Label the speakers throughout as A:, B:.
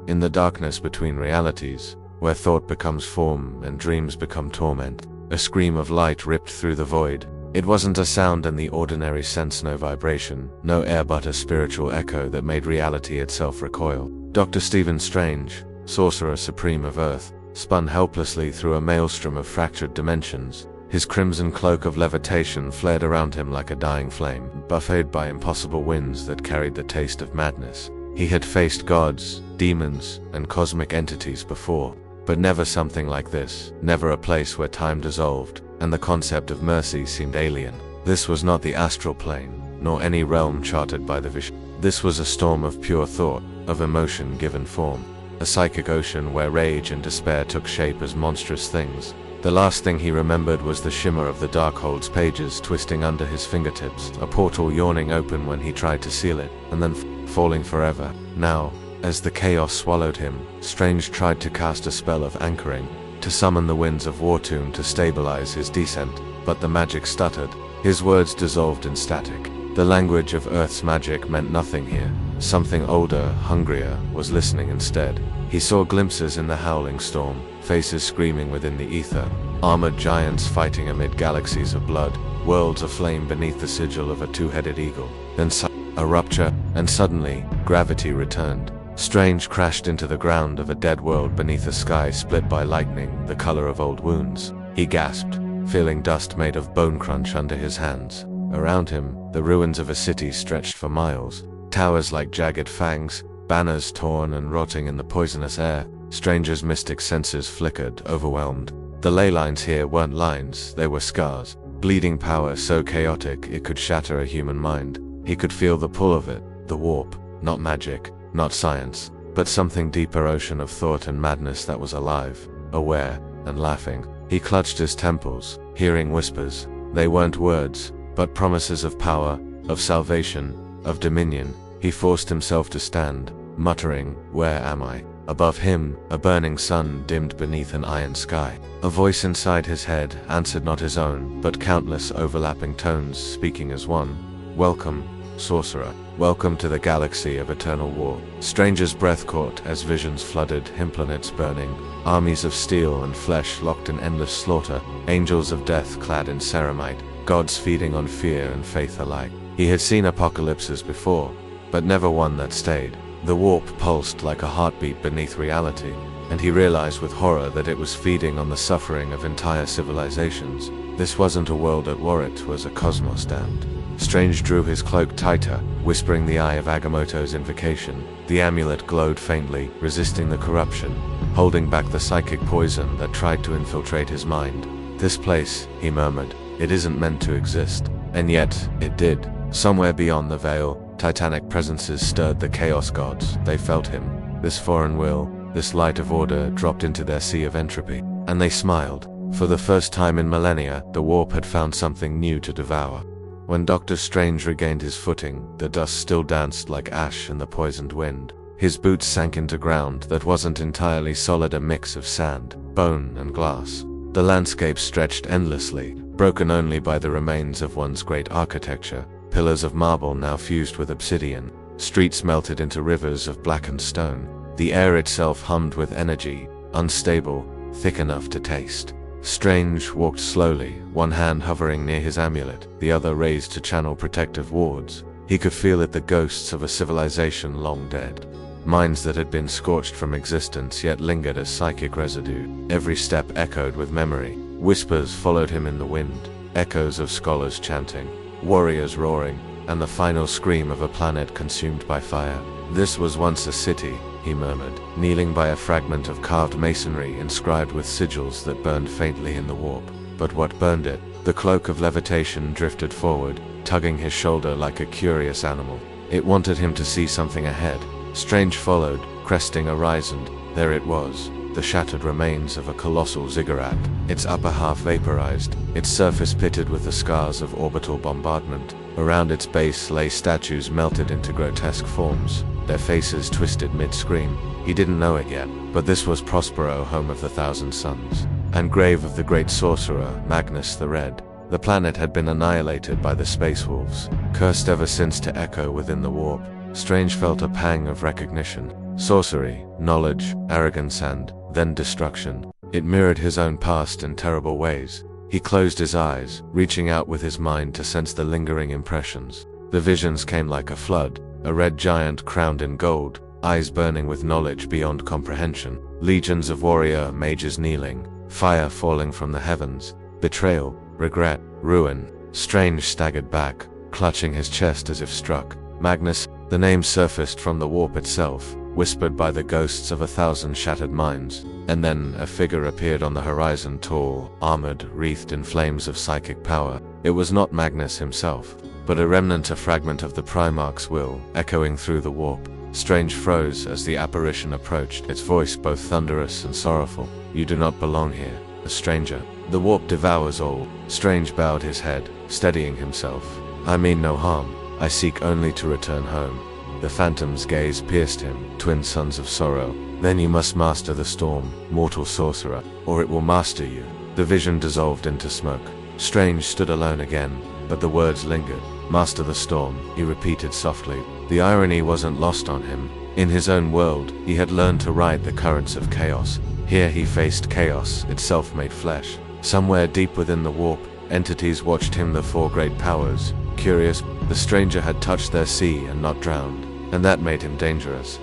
A: In the darkness between realities, where thought becomes form and dreams become torment, a scream of light ripped through the void. It wasn't a sound in the ordinary sense, no vibration, no air, but a spiritual echo that made reality itself recoil. Dr. Stephen Strange, Sorcerer Supreme of Earth, spun helplessly through a maelstrom of fractured dimensions. His crimson cloak of levitation flared around him like a dying flame, buffeted by impossible winds that carried the taste of madness. He had faced gods, demons, and cosmic entities before, but never something like this, never a place where time dissolved, and the concept of mercy seemed alien. This was not the astral plane, nor any realm charted by the vision. This was a storm of pure thought, of emotion given form. A psychic ocean where rage and despair took shape as monstrous things. The last thing he remembered was the shimmer of the Darkhold's pages twisting under his fingertips, a portal yawning open when he tried to seal it, and then falling forever. Now, as the chaos swallowed him, Strange tried to cast a spell of anchoring, to summon the winds of Wartomb to stabilize his descent, but the magic stuttered. His words dissolved in static. The language of Earth's magic meant nothing here. Something older, hungrier, was listening instead. He saw glimpses in the howling storm, faces screaming within the ether, armored giants fighting amid galaxies of blood, worlds aflame beneath the sigil of a two-headed eagle. Then a rupture, and suddenly, gravity returned. Strange crashed into the ground of a dead world beneath a sky split by lightning, the color of old wounds. He gasped, feeling dust made of bone crunch under his hands. Around him, the ruins of a city stretched for miles, towers like jagged fangs, banners torn and rotting in the poisonous air. Stranger's mystic senses flickered, overwhelmed. The ley lines here weren't lines, they were scars. Bleeding power so chaotic it could shatter a human mind. He could feel the pull of it, the warp, not magic, not science, but something deeper, ocean of thought and madness that was alive, aware, and laughing. He clutched his temples, hearing whispers. They weren't words, but promises of power, of salvation, of dominion. He forced himself to stand, muttering, "Where am I?" Above him, a burning sun dimmed beneath an iron sky. A voice inside his head answered not his own, but countless overlapping tones speaking as one. "Welcome, sorcerer. Welcome to the galaxy of eternal war." Stranger's breath caught as visions flooded, him planets burning, armies of steel and flesh locked in endless slaughter, angels of death clad in ceramite, gods feeding on fear and faith alike. He had seen apocalypses before, but never one that stayed. The warp pulsed like a heartbeat beneath reality, and he realized with horror that it was feeding on the suffering of entire civilizations. This wasn't a world at war, it was a cosmos damned. Strange drew his cloak tighter, whispering the eye of Agamotto's invocation. The amulet glowed faintly, resisting the corruption, holding back the psychic poison that tried to infiltrate his mind. "This place," he murmured, "it isn't meant to exist." And yet, it did. Somewhere beyond the veil, titanic presences stirred the chaos gods. They felt him. This foreign will, this light of order dropped into their sea of entropy. And they smiled. For the first time in millennia, the warp had found something new to devour. When Dr. Strange regained his footing, the dust still danced like ash in the poisoned wind. His boots sank into ground that wasn't entirely solid, a mix of sand, bone, and glass. The landscape stretched endlessly, broken only by the remains of once great architecture. Pillars of marble now fused with obsidian. Streets melted into rivers of blackened stone. The air itself hummed with energy, unstable, thick enough to taste. Strange walked slowly, one hand hovering near his amulet, the other raised to channel protective wards. He could feel it, the ghosts of a civilization long dead. Minds that had been scorched from existence yet lingered as psychic residue. Every step echoed with memory. Whispers followed him in the wind, echoes of scholars chanting, warriors roaring, and the final scream of a planet consumed by fire. "This was once a city," he murmured, kneeling by a fragment of carved masonry inscribed with sigils that burned faintly in the warp. But what burned it? The cloak of levitation drifted forward, tugging his shoulder like a curious animal. It wanted him to see something ahead. Strange followed, cresting a horizon. There it was, the shattered remains of a colossal ziggurat, its upper half vaporized, its surface pitted with the scars of orbital bombardment. Around its base lay statues melted into grotesque forms, their faces twisted mid-scream. He didn't know it yet, but this was Prospero, home of the Thousand Suns, and grave of the great sorcerer, Magnus the Red. The planet had been annihilated by the space wolves, cursed ever since to echo within the warp. Strange felt a pang of recognition. Sorcery, knowledge, arrogance and, then destruction. It mirrored his own past in terrible ways. He closed his eyes, reaching out with his mind to sense the lingering impressions. The visions came like a flood, a red giant crowned in gold, eyes burning with knowledge beyond comprehension, legions of warrior mages kneeling, fire falling from the heavens, betrayal, regret, ruin. Strange staggered back, clutching his chest as if struck. Magnus, the name surfaced from the warp itself, whispered by the ghosts of 1,000 shattered minds. And then a figure appeared on the horizon, tall, armored, wreathed in flames of psychic power. It was not Magnus himself, but a remnant, a fragment of the Primarch's will, echoing through the warp. Strange froze as the apparition approached, its voice both thunderous and sorrowful. "You do not belong here, a stranger. The warp devours all." Strange bowed his head, steadying himself. "I mean no harm. I seek only to return home." The phantom's gaze pierced him, twin sons of sorrow. "Then you must master the storm, mortal sorcerer, or it will master you." The vision dissolved into smoke. Strange stood alone again, but the words lingered. "Master the storm," he repeated softly. The irony wasn't lost on him. In his own world, he had learned to ride the currents of chaos. Here he faced chaos itself made flesh. Somewhere deep within the warp, entities watched him, the four great powers. Curious, the stranger had touched their sea and not drowned, and that made him dangerous.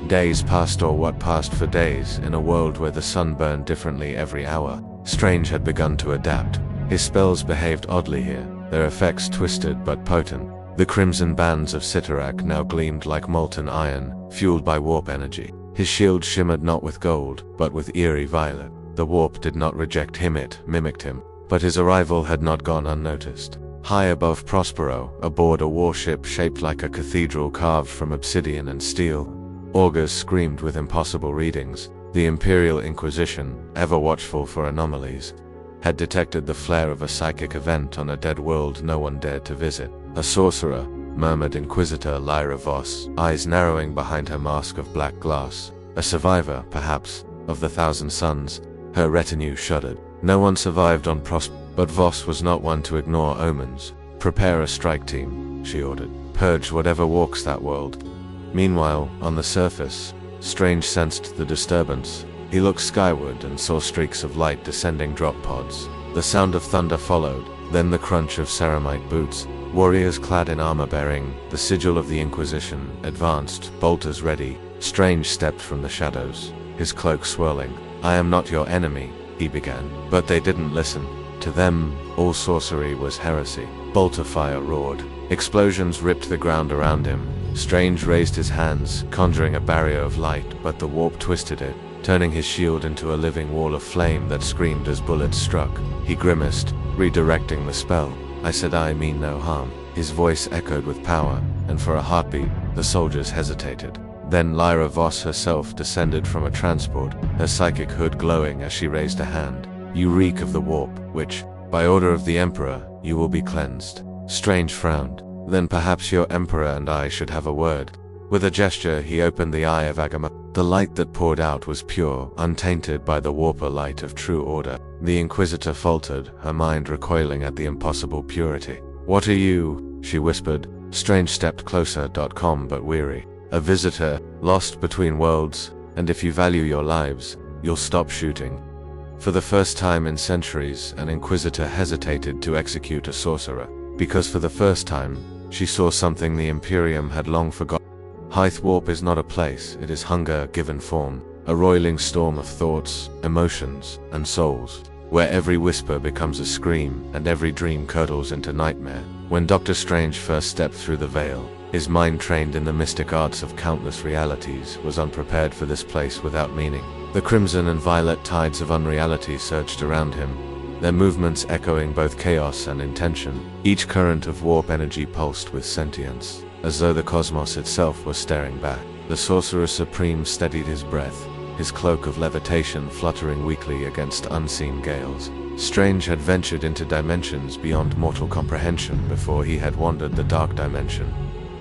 A: Days passed, or what passed for days, in a world where the sun burned differently every hour. Strange had begun to adapt. His spells behaved oddly here, their effects twisted but potent. The crimson bands of Sitarak now gleamed like molten iron, fueled by warp energy. His shield shimmered not with gold, but with eerie violet. The warp did not reject him, it mimicked him. But his arrival had not gone unnoticed. High above Prospero, aboard a warship shaped like a cathedral carved from obsidian and steel, augurs screamed with impossible readings. The Imperial Inquisition, ever watchful for anomalies, had detected the flare of a psychic event on a dead world no one dared to visit. "A sorcerer," murmured Inquisitor Lyra Voss, eyes narrowing behind her mask of black glass. "A survivor, perhaps, of the 1,000 Suns." Her retinue shuddered. No one survived on but Voss was not one to ignore omens. "Prepare a strike team," she ordered. "Purge whatever walks that world." Meanwhile, on the surface, Strange sensed the disturbance. He looked skyward and saw streaks of light descending drop pods. The sound of thunder followed, then the crunch of ceramite boots. Warriors clad in armor bearing the sigil of the Inquisition advanced, bolters ready. Strange stepped from the shadows, his cloak swirling. "I am not your enemy," he began. But they didn't listen. To them, all sorcery was heresy. Bolter fire roared. Explosions ripped the ground around him. Strange raised his hands, conjuring a barrier of light, but the warp twisted it, turning his shield into a living wall of flame that screamed as bullets struck. He grimaced, redirecting the spell. "I said I mean no harm." His voice echoed with power, and for a heartbeat, the soldiers hesitated. Then Lyra Voss herself descended from a transport, her psychic hood glowing as she raised a hand. "You reek of the warp, which, by order of the Emperor, you will be cleansed." Strange frowned. "Then perhaps your Emperor and I should have a word." With a gesture, he opened the eye of Agama. The light that poured out was pure, untainted by the warper light of true order. The Inquisitor faltered, her mind recoiling at the impossible purity. "What are you?" she whispered. Strange stepped closer, calm but weary. "A visitor, lost between worlds, and if you value your lives, you'll stop shooting." For the first time in centuries, an Inquisitor hesitated to execute a sorcerer, because for the first time, she saw something the Imperium had long forgotten. Hythe warp is not a place, it is hunger given form, a roiling storm of thoughts, emotions, and souls, where every whisper becomes a scream, and every dream curdles into nightmare. When Dr. Strange first stepped through the veil, his mind trained in the mystic arts of countless realities was unprepared for this place without meaning. The crimson and violet tides of unreality surged around him, their movements echoing both chaos and intention. Each current of warp energy pulsed with sentience, as though the cosmos itself was staring back. The Sorcerer Supreme steadied his breath, his cloak of levitation fluttering weakly against unseen gales. Strange had ventured into dimensions beyond mortal comprehension before he had wandered the dark dimension,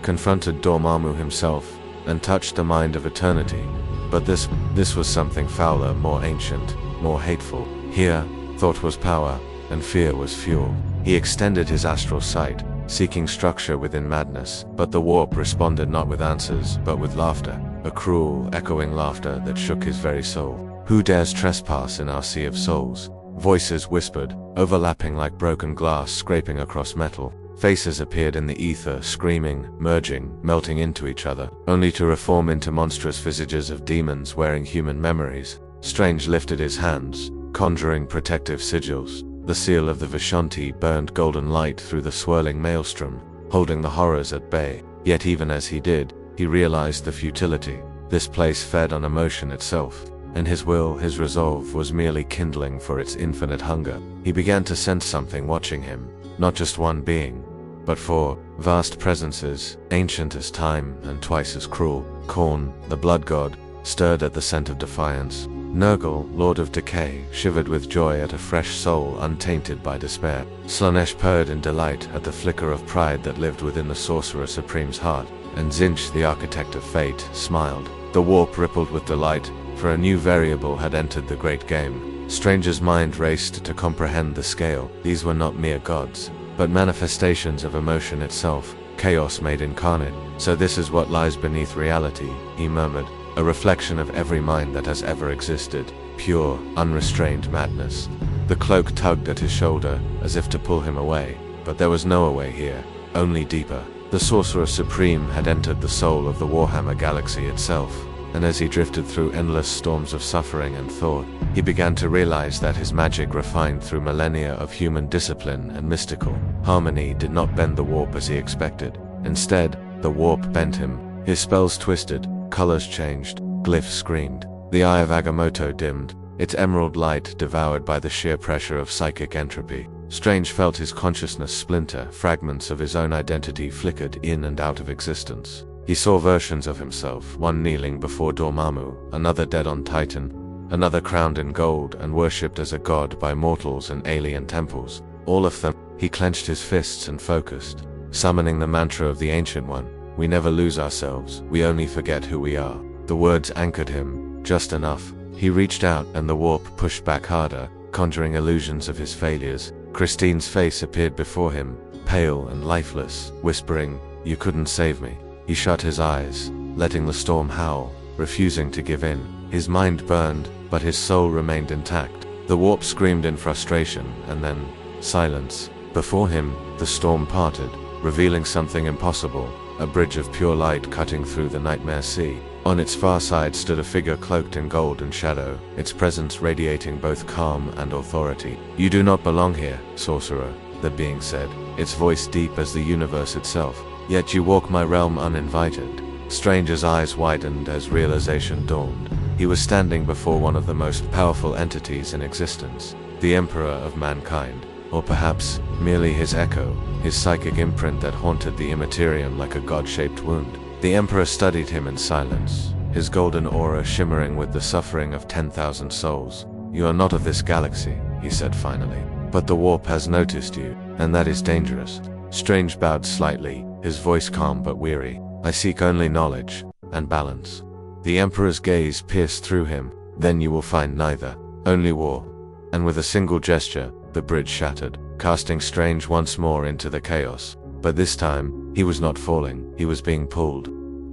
A: confronted Dormammu himself, and touched the mind of eternity. But this was something fouler, more ancient, more hateful. Here, thought was power, and fear was fuel. He extended his astral sight, seeking structure within madness, but the warp responded not with answers, but with laughter. a cruel, echoing laughter that shook his very soul. "Who dares trespass in our sea of souls?" Voices whispered, overlapping like broken glass scraping across metal. Faces appeared in the ether, screaming, merging, melting into each other, only to reform into monstrous visages of demons wearing human memories. Strange lifted his hands, conjuring protective sigils. The seal of the Vishanti burned golden light through the swirling maelstrom, holding the horrors at bay. Yet even as he did, he realized the futility. This place fed on emotion itself, and his will, his resolve, was merely kindling for its infinite hunger. He began to sense something watching him, not just one being, but four vast presences, ancient as time and twice as cruel. Khorne, the blood god, stirred at the scent of defiance. Nurgle, lord of decay, shivered with joy at a fresh soul untainted by despair. Slaanesh purred in delight at the flicker of pride that lived within the Sorcerer Supreme's heart, and Tzeentch, the architect of fate, smiled. The warp rippled with delight, for a new variable had entered the great game. Stranger's mind raced to comprehend the scale. These were not mere gods, but manifestations of emotion itself, chaos made incarnate. "So this is what lies beneath reality," he murmured. "A reflection of every mind that has ever existed. Pure, unrestrained madness." The cloak tugged at his shoulder, as if to pull him away, but there was no away here, only deeper. The Sorcerer Supreme had entered the soul of the Warhammer galaxy itself, and as he drifted through endless storms of suffering and thought, he began to realize that his magic, refined through millennia of human discipline and mystical harmony, did not bend the warp as he expected. Instead, the warp bent him. His spells twisted, colors changed, glyphs screamed. The eye of Agamotto dimmed, its emerald light devoured by the sheer pressure of psychic entropy. Strange felt his consciousness splinter, fragments of his own identity flickered in and out of existence. He saw versions of himself, one kneeling before Dormammu, another dead on Titan, another crowned in gold and worshipped as a god by mortals in alien temples. All of them. He clenched his fists and focused, summoning the mantra of the Ancient One. "We never lose ourselves, we only forget who we are." The words anchored him, just enough. He reached out and the warp pushed back harder, conjuring illusions of his failures. Christine's face appeared before him, pale and lifeless, whispering, "You couldn't save me." He shut his eyes, letting the storm howl, refusing to give in. His mind burned, but his soul remained intact. The warp screamed in frustration, and then silence. Before him, the storm parted, revealing something impossible, a bridge of pure light cutting through the nightmare sea. On its far side stood a figure cloaked in gold and shadow, its presence radiating both calm and authority. "You do not belong here, sorcerer," the being said, its voice deep as the universe itself. "Yet you walk my realm uninvited." Stranger's eyes widened as realization dawned. He was standing before one of the most powerful entities in existence, the Emperor of mankind, or perhaps merely his echo, his psychic imprint that haunted the Imperium like a god-shaped wound. The Emperor studied him in silence, his golden aura shimmering with the suffering of 10,000 souls. "You are not of this galaxy," he said finally, "but the warp has noticed you, and that is dangerous." Strange bowed slightly, his voice calm but weary. "I seek only knowledge and balance." The Emperor's gaze pierced through him. "Then you will find neither, only war." And with a single gesture, the bridge shattered, casting Strange once more into the chaos. But this time, he was not falling, he was being pulled.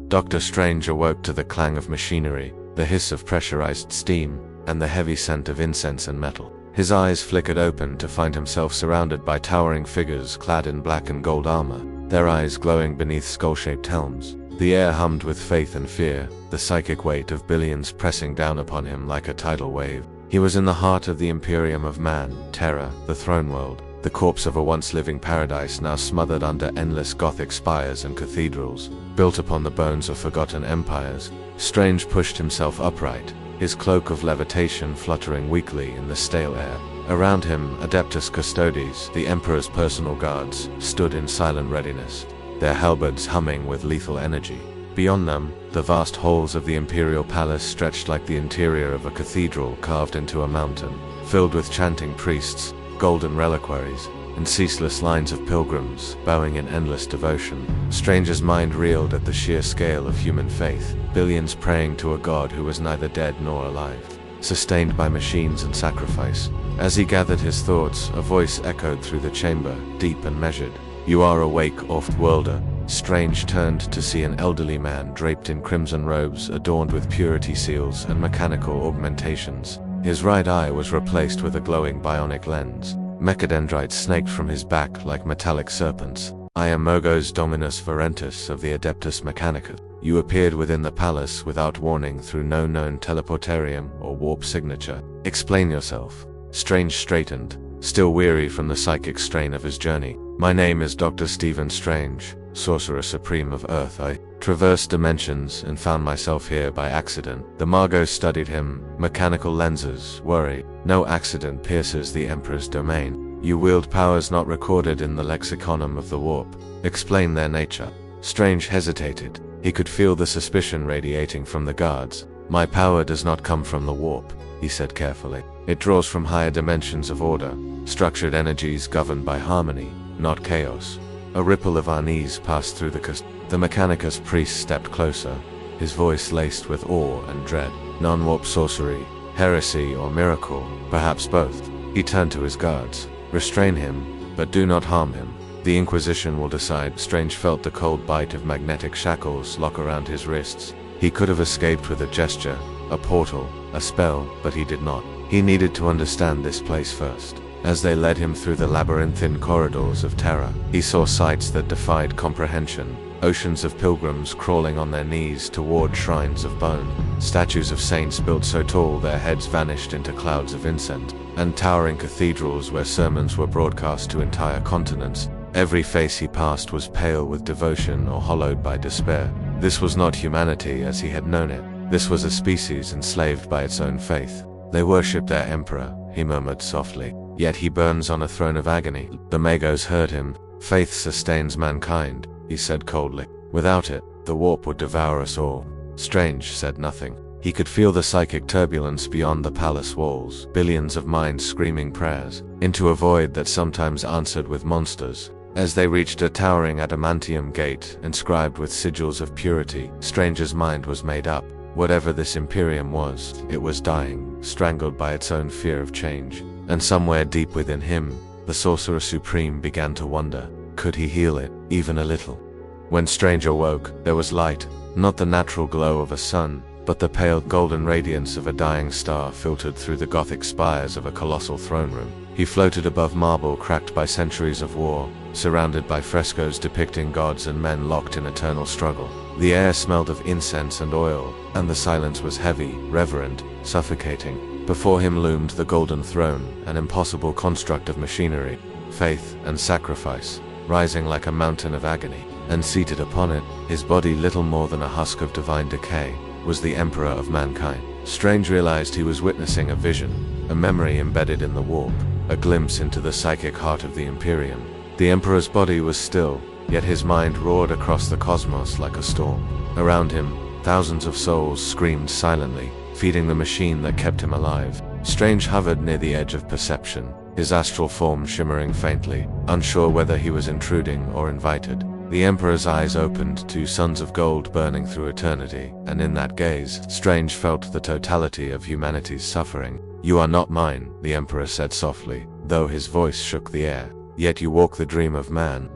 A: Dr. Strange awoke to the clang of machinery, the hiss of pressurized steam, and the heavy scent of incense and metal. His eyes flickered open to find himself surrounded by towering figures clad in black and gold armor, their eyes glowing beneath skull-shaped helms. The air hummed with faith and fear, the psychic weight of billions pressing down upon him like a tidal wave. He was in the heart of the Imperium of man, Terra, the throne world, the corpse of a once-living paradise now smothered under endless Gothic spires and cathedrals, built upon the bones of forgotten empires. Strange pushed himself upright, his cloak of levitation fluttering weakly in the stale air. Around him, Adeptus Custodes, the Emperor's personal guards, stood in silent readiness, their halberds humming with lethal energy. Beyond them, the vast halls of the Imperial Palace stretched like the interior of a cathedral carved into a mountain, filled with chanting priests, golden reliquaries, and ceaseless lines of pilgrims, bowing in endless devotion. Stranger's mind reeled at the sheer scale of human faith, billions praying to a god who was neither dead nor alive, sustained by machines and sacrifice. As he gathered his thoughts, a voice echoed through the chamber, deep and measured. "You are awake, oft-worlder. Strange turned to see an elderly man draped in crimson robes adorned with purity seals and mechanical augmentations. His right eye was replaced with a glowing bionic lens. Mechadendrites snaked from his back like metallic serpents. "I am Mogos Dominus Varentus of the Adeptus Mechanicus. You appeared within the palace without warning through no known teleportarium or warp signature. Explain yourself." Strange straightened, still weary from the psychic strain of his journey. "My name is Dr. Stephen Strange, Sorcerer Supreme of Earth. I traversed dimensions and found myself here by accident." The Magos studied him. Mechanical lenses, worry. "No accident pierces the Emperor's domain. You wield powers not recorded in the lexiconum of the warp. Explain their nature." Strange hesitated. He could feel the suspicion radiating from the guards. "My power does not come from the warp," he said carefully. "It draws from higher dimensions of order, structured energies governed by harmony, not chaos." A ripple of unease passed through the Mechanicus priest stepped closer, his voice laced with awe and dread. "Non-warp sorcery, heresy or miracle, perhaps both." He turned to his guards. "Restrain him, but do not harm him. The Inquisition will decide." Strange felt the cold bite of magnetic shackles lock around his wrists. He could have escaped with a gesture, a portal, a spell, but he did not. He needed to understand this place first. As they led him through the labyrinthine corridors of terror, he saw sights that defied comprehension. Oceans of pilgrims crawling on their knees toward shrines of bone, statues of saints built so tall their heads vanished into clouds of incense, and towering cathedrals where sermons were broadcast to entire continents. Every face he passed was pale with devotion or hollowed by despair. This was not humanity as he had known it. This was a species enslaved by its own faith. "They worship their emperor," he murmured softly. "Yet he burns on a throne of agony." The Magos heard him. "Faith sustains mankind," he said coldly. "Without it, the warp would devour us all." Strange said nothing. He could feel the psychic turbulence beyond the palace walls, billions of minds screaming prayers, into a void that sometimes answered with monsters. As they reached a towering adamantium gate, inscribed with sigils of purity, Strange's mind was made up. Whatever this Imperium was, it was dying, strangled by its own fear of change. And somewhere deep within him, the Sorcerer Supreme began to wonder, could he heal it, even a little? When Strange awoke, there was light, not the natural glow of a sun, but the pale golden radiance of a dying star filtered through the Gothic spires of a colossal throne room. He floated above marble cracked by centuries of war, surrounded by frescoes depicting gods and men locked in eternal struggle. The air smelled of incense and oil, and the silence was heavy, reverent, suffocating. Before him loomed the golden throne, an impossible construct of machinery, faith, and sacrifice, rising like a mountain of agony. And seated upon it, his body little more than a husk of divine decay, was the Emperor of mankind. Strange realized he was witnessing a vision, a memory embedded in the warp, a glimpse into the psychic heart of the Imperium. The Emperor's body was still, yet his mind roared across the cosmos like a storm. Around him, thousands of souls screamed silently, feeding the machine that kept him alive. Strange hovered near the edge of perception, his astral form shimmering faintly, unsure whether he was intruding or invited. The Emperor's eyes opened, two suns of gold burning through eternity, and in that gaze, Strange felt the totality of humanity's suffering. "You are not mine," the Emperor said softly, though his voice shook the air. "Yet you walk the dream of man."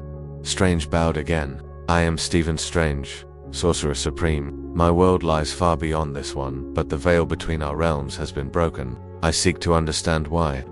A: Strange bowed again. "I am Stephen Strange, Sorcerer Supreme. My world lies far beyond this one, but the veil between our realms has been broken. I seek to understand why."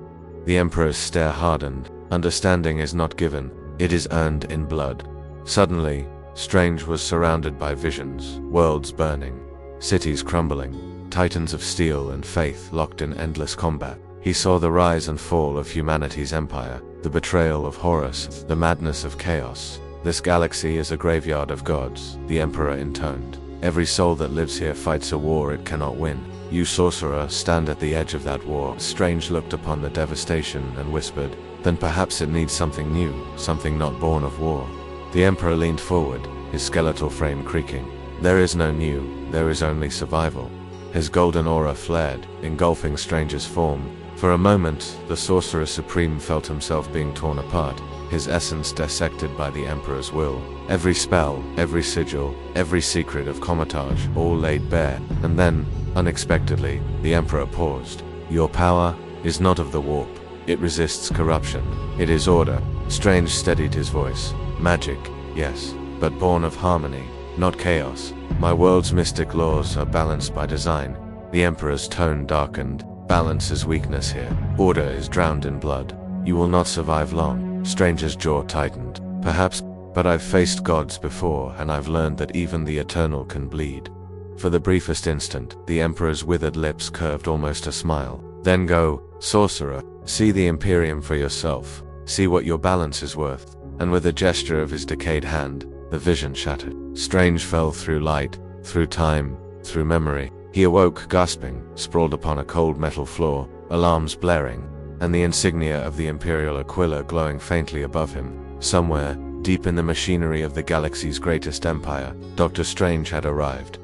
A: The Emperor's stare hardened. "Understanding is not given, it is earned in blood." Suddenly, Strange was surrounded by visions, worlds burning, cities crumbling, titans of steel and faith locked in endless combat. He saw the rise and fall of humanity's empire, the betrayal of Horus, the madness of chaos. "This galaxy is a graveyard of gods," the Emperor intoned. "Every soul that lives here fights a war it cannot win. You, sorcerer, stand at the edge of that war." Strange looked upon the devastation and whispered, "Then perhaps it needs something new, something not born of war." The Emperor leaned forward, his skeletal frame creaking. "There is no new, there is only survival." His golden aura flared, engulfing Strange's form. For a moment, the Sorcerer Supreme felt himself being torn apart, his essence dissected by the Emperor's will. Every spell, every sigil, every secret of Comatage, all laid bare. And then, unexpectedly, the Emperor paused. "Your power is not of the warp. It resists corruption. It is order." Strange steadied his voice. "Magic, yes, but born of harmony, not chaos. My world's mystic laws are balanced by design. The Emperor's tone darkened. Balance is weakness here. Order is drowned in blood. You will not survive long. Stranger's jaw tightened. Perhaps, but I've faced gods before, and I've learned that even the eternal can bleed. For the briefest instant, the Emperor's withered lips curved almost a smile. Then go, sorcerer, see the Imperium for yourself. See what your balance is worth. And with a gesture of his decayed hand, the vision shattered. Strange fell through light, through time, through memory. He awoke gasping, sprawled upon a cold metal floor, alarms blaring, and the insignia of the Imperial Aquila glowing faintly above him. Somewhere, deep in the machinery of the galaxy's greatest empire, Dr. Strange had arrived.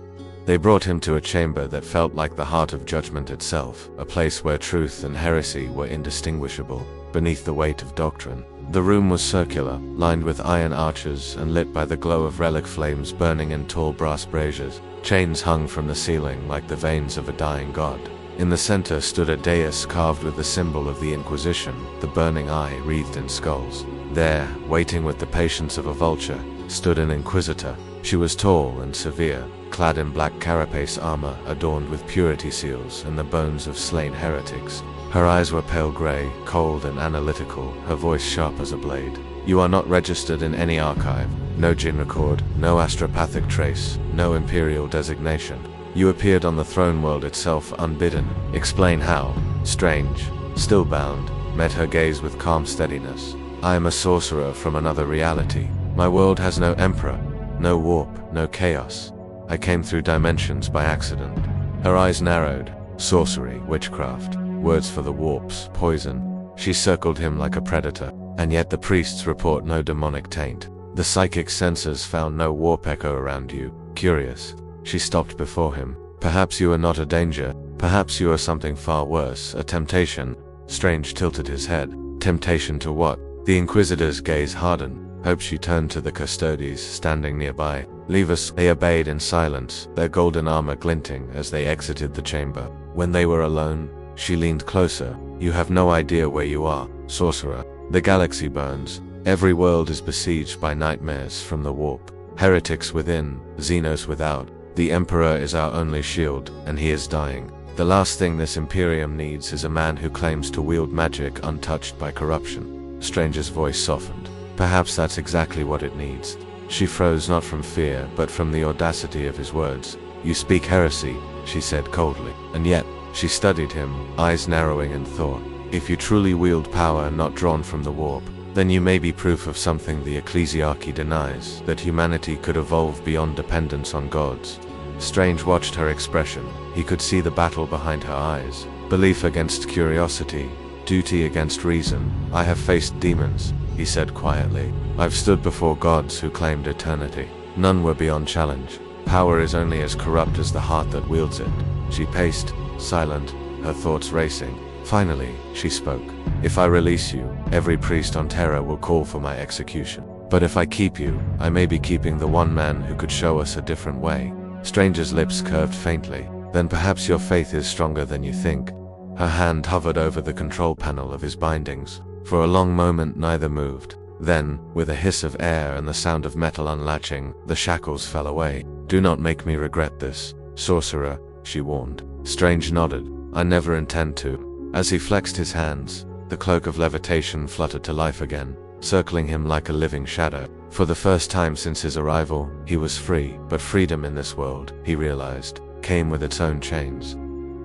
A: They brought him to a chamber that felt like the heart of judgment itself, a place where truth and heresy were indistinguishable, beneath the weight of doctrine. The room was circular, lined with iron arches and lit by the glow of relic flames burning in tall brass braziers. Chains hung from the ceiling like the veins of a dying god. In the center stood a dais carved with the symbol of the Inquisition, the burning eye wreathed in skulls. There, waiting with the patience of a vulture, stood an Inquisitor. She was tall and severe, clad in black carapace armor adorned with purity seals and the bones of slain heretics. Her eyes were pale gray, cold and analytical, her voice sharp as a blade. You are not registered in any archive. No gene record, no astropathic trace, no imperial designation. You appeared on the throne world itself unbidden. Explain how. Strange, still bound, met her gaze with calm steadiness. I am a sorcerer from another reality. My world has no emperor, no warp, no chaos. I came through dimensions by accident. Her eyes narrowed. Sorcery, witchcraft, words for the warps, poison. She circled him like a predator, and yet the priests report no demonic taint. The psychic sensors found no warp echo around you. Curious. She stopped before him. Perhaps you are not a danger. Perhaps you are something far worse, a temptation. Strange tilted his head. Temptation to what? The Inquisitor's gaze hardened. Hope she turned to the custodies standing nearby. Leave us. They obeyed in silence, their golden armor glinting as they exited the chamber. When they were alone, she leaned closer. You have no idea where you are, sorcerer. The galaxy burns. Every world is besieged by nightmares from the warp. Heretics within, Xenos without. The Emperor is our only shield, and he is dying. The last thing this Imperium needs is a man who claims to wield magic untouched by corruption. Stranger's voice softened. Perhaps that's exactly what it needs. She froze not from fear, but from the audacity of his words. You speak heresy, she said coldly. And yet, she studied him, eyes narrowing in thought. If you truly wield power not drawn from the warp, then you may be proof of something the ecclesiarchy denies, that humanity could evolve beyond dependence on gods. Strange watched her expression. He could see the battle behind her eyes. Belief against curiosity, duty against reason. I have faced demons, he said quietly. I've stood before gods who claimed eternity. None were beyond challenge. Power is only as corrupt as the heart that wields it. She paced, silent, her thoughts racing. Finally, she spoke. If I release you, every priest on Terra will call for my execution. But if I keep you, I may be keeping the one man who could show us a different way. Stranger's lips curved faintly. Then perhaps your faith is stronger than you think. Her hand hovered over the control panel of his bindings. For a long moment neither moved. Then, with a hiss of air and the sound of metal unlatching, the shackles fell away. Do not make me regret this, sorcerer, she warned. Strange nodded. I never intend to. As he flexed his hands, the cloak of levitation fluttered to life again, circling him like a living shadow. For the first time since his arrival, he was free, but freedom in this world, he realized, came with its own chains.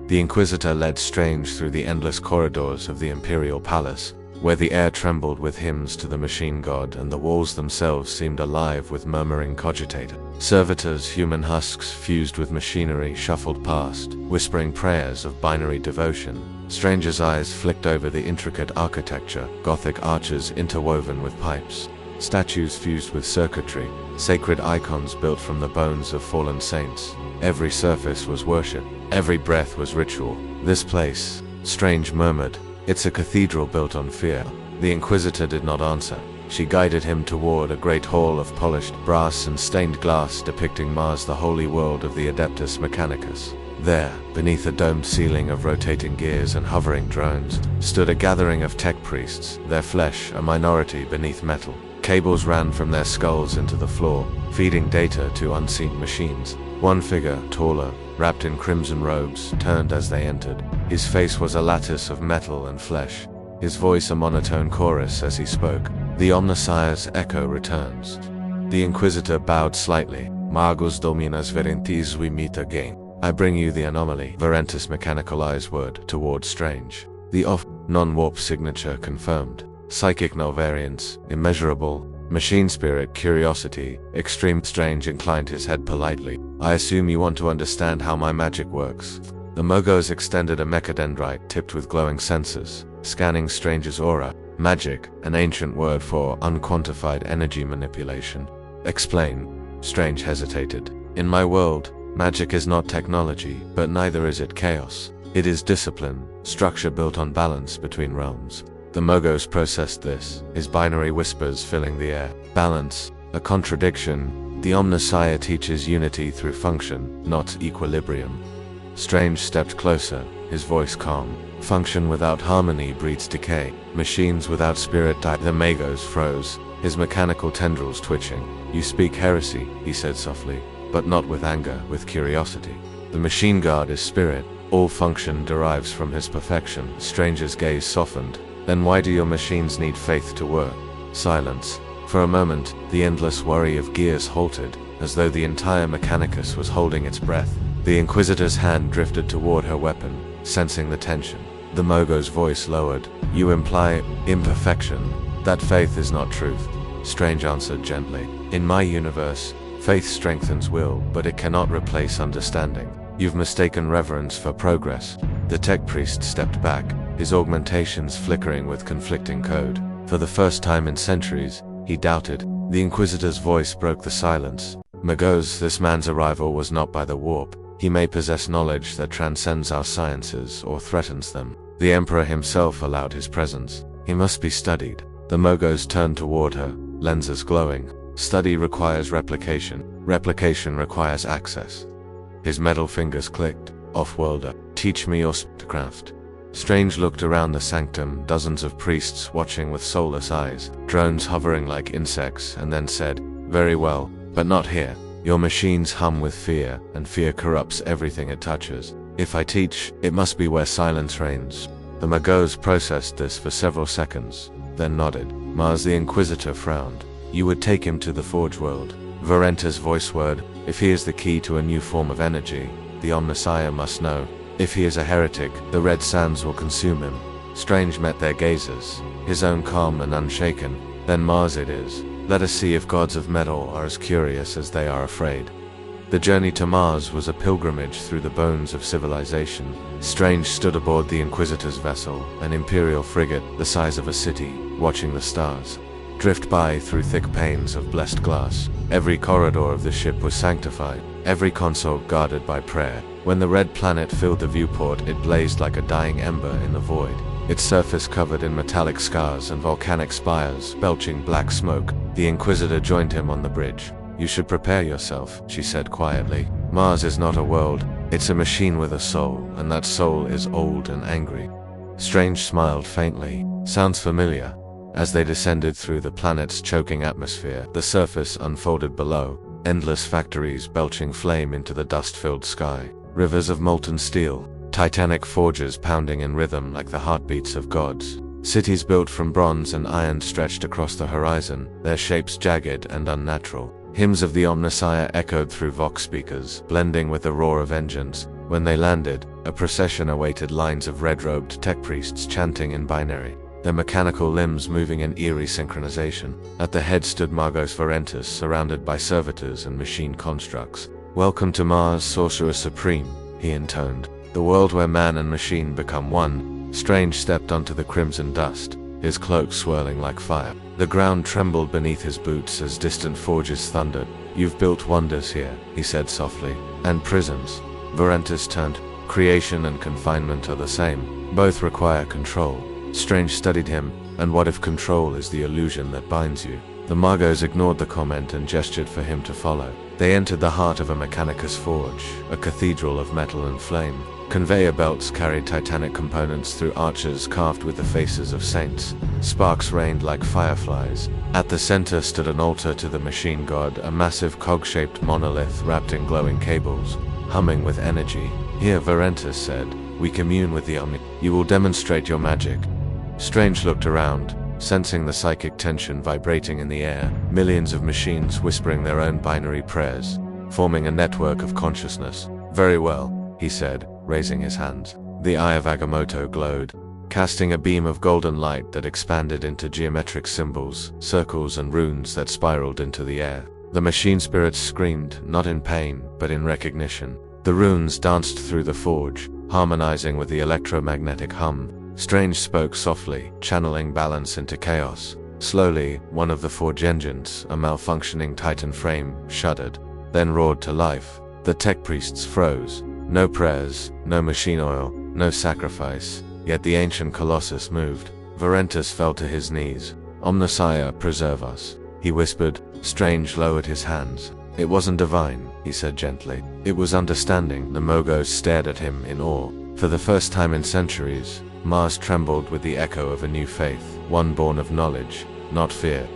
A: The Inquisitor led Strange through the endless corridors of the Imperial Palace, where the air trembled with hymns to the machine god and the walls themselves seemed alive with murmuring cogitator. Servitors, human husks fused with machinery, shuffled past, whispering prayers of binary devotion. Stranger's eyes flicked over the intricate architecture, Gothic arches interwoven with pipes, statues fused with circuitry, sacred icons built from the bones of fallen saints. Every surface was worship, every breath was ritual. This place, Strange murmured, it's a cathedral built on fear. The Inquisitor did not answer. She guided him toward a great hall of polished brass and stained glass depicting Mars, the holy world of the Adeptus Mechanicus. There, beneath a domed ceiling of rotating gears and hovering drones, stood a gathering of tech priests, their flesh a minority beneath metal. Cables ran from their skulls into the floor, feeding data to unseen machines. One figure, taller, wrapped in crimson robes, turned as they entered. His face was a lattice of metal and flesh, his voice a monotone chorus as he spoke. The Omnissiah's echo returns. The Inquisitor bowed slightly. Magos dominas verentis, we meet again. I bring you the anomaly. Verentis mechanical eyes word toward Strange. The off, non-warp signature confirmed. Psychic null variance, immeasurable. Machine spirit, curiosity, extreme. Strange inclined his head politely. I assume you want to understand how my magic works. The Mogos extended a mechadendrite tipped with glowing sensors, scanning Strange's aura. Magic, an ancient word for unquantified energy manipulation. Explain. Strange hesitated. In my world, magic is not technology, but neither is it chaos. It is discipline, structure built on balance between realms. The Mogos processed this, his binary whispers filling the air. Balance, a contradiction. The Omnissiah teaches unity through function, not equilibrium. Strange stepped closer, his voice calm. Function without harmony breeds decay. Machines without spirit die. The Magos froze, his mechanical tendrils twitching. You speak heresy, he said softly, but not with anger, with curiosity. The machine god is spirit. All function derives from his perfection. Strange's gaze softened. Then why do your machines need faith to work? Silence. For a moment, the endless worry of gears halted, as though the entire Mechanicus was holding its breath. The Inquisitor's hand drifted toward her weapon, sensing the tension. The Mogo's voice lowered. You imply imperfection. That faith is not truth. Strange answered gently. In my universe, faith strengthens will, but it cannot replace understanding. You've mistaken reverence for progress. The tech priest stepped back, his augmentations flickering with conflicting code. For the first time in centuries, he doubted. The Inquisitor's voice broke the silence. Magos, this man's arrival was not by the warp. He may possess knowledge that transcends our sciences or threatens them. The Emperor himself allowed his presence. He must be studied. The Mogos turned toward her, lenses glowing. Study requires replication. Replication requires access. His metal fingers clicked. Off-worlder, teach me your craft. Strange looked around the sanctum, dozens of priests watching with soulless eyes, drones hovering like insects, and then said, very well, but not here. Your machines hum with fear, and fear corrupts everything it touches. If I teach, it must be where silence reigns. The Magos processed this for several seconds, then nodded. Mars the Inquisitor frowned. You would take him to the Forge World. Varenta's voice word, if he is the key to a new form of energy, the Omnissiah must know. If he is a heretic, the red sands will consume him. Strange met their gazes, his own calm and unshaken. Then Mars it is. Let us see if gods of metal are as curious as they are afraid. The journey to Mars was a pilgrimage through the bones of civilization. Strange stood aboard the Inquisitor's vessel, an Imperial frigate the size of a city, watching the stars drift by through thick panes of blessed glass. Every corridor of the ship was sanctified, every console guarded by prayer. When the red planet filled the viewport, it blazed like a dying ember in the void, its surface covered in metallic scars and volcanic spires, belching black smoke. The Inquisitor joined him on the bridge. You should prepare yourself, she said quietly. Mars is not a world, it's a machine with a soul, and that soul is old and angry. Strange smiled faintly. Sounds familiar. As they descended through the planet's choking atmosphere, the surface unfolded below, endless factories belching flame into the dust-filled sky, rivers of molten steel, titanic forges pounding in rhythm like the heartbeats of gods. Cities built from bronze and iron stretched across the horizon, their shapes jagged and unnatural. Hymns of the Omnissiah echoed through vox speakers, blending with the roar of engines. When they landed, a procession awaited lines of red-robed tech priests chanting in binary, their mechanical limbs moving in eerie synchronization. At the head stood Magos Varentis, surrounded by servitors and machine constructs. Welcome to Mars, Sorcerer Supreme, he intoned. The world where man and machine become one. Strange stepped onto the crimson dust, his cloak swirling like fire. The ground trembled beneath his boots as distant forges thundered. You've built wonders here, he said softly. And prisons. Varentis turned. Creation and confinement are the same. Both require control. Strange studied him. And what if control is the illusion that binds you? The Magos ignored the comment and gestured for him to follow. They entered the heart of a Mechanicus forge, a cathedral of metal and flame. Conveyor belts carried titanic components through arches carved with the faces of saints. Sparks rained like fireflies. At the center stood an altar to the machine god, a massive cog-shaped monolith wrapped in glowing cables, humming with energy. Here, Varentus said, we commune with the Omni. You will demonstrate your magic. Strange looked around, sensing the psychic tension vibrating in the air. Millions of machines whispering their own binary prayers, forming a network of consciousness. Very well, he said, raising his hands. The eye of Agamotto glowed, casting a beam of golden light that expanded into geometric symbols, circles and runes that spiraled into the air. The machine spirits screamed, not in pain, but in recognition. The runes danced through the forge, harmonizing with the electromagnetic hum. Strange spoke softly, channeling balance into chaos. Slowly, one of the forge engines, a malfunctioning titan frame, shuddered, then roared to life. The tech priests froze. No prayers, no machine oil, no sacrifice, yet the ancient colossus moved. Varentus fell to his knees. Omnissiah, preserve us, he whispered. Strange lowered his hands. It wasn't divine, he said gently. It was understanding. The Mogos stared at him in awe. For the first time in centuries, Mars trembled with the echo of a new faith, one born of knowledge, not fear.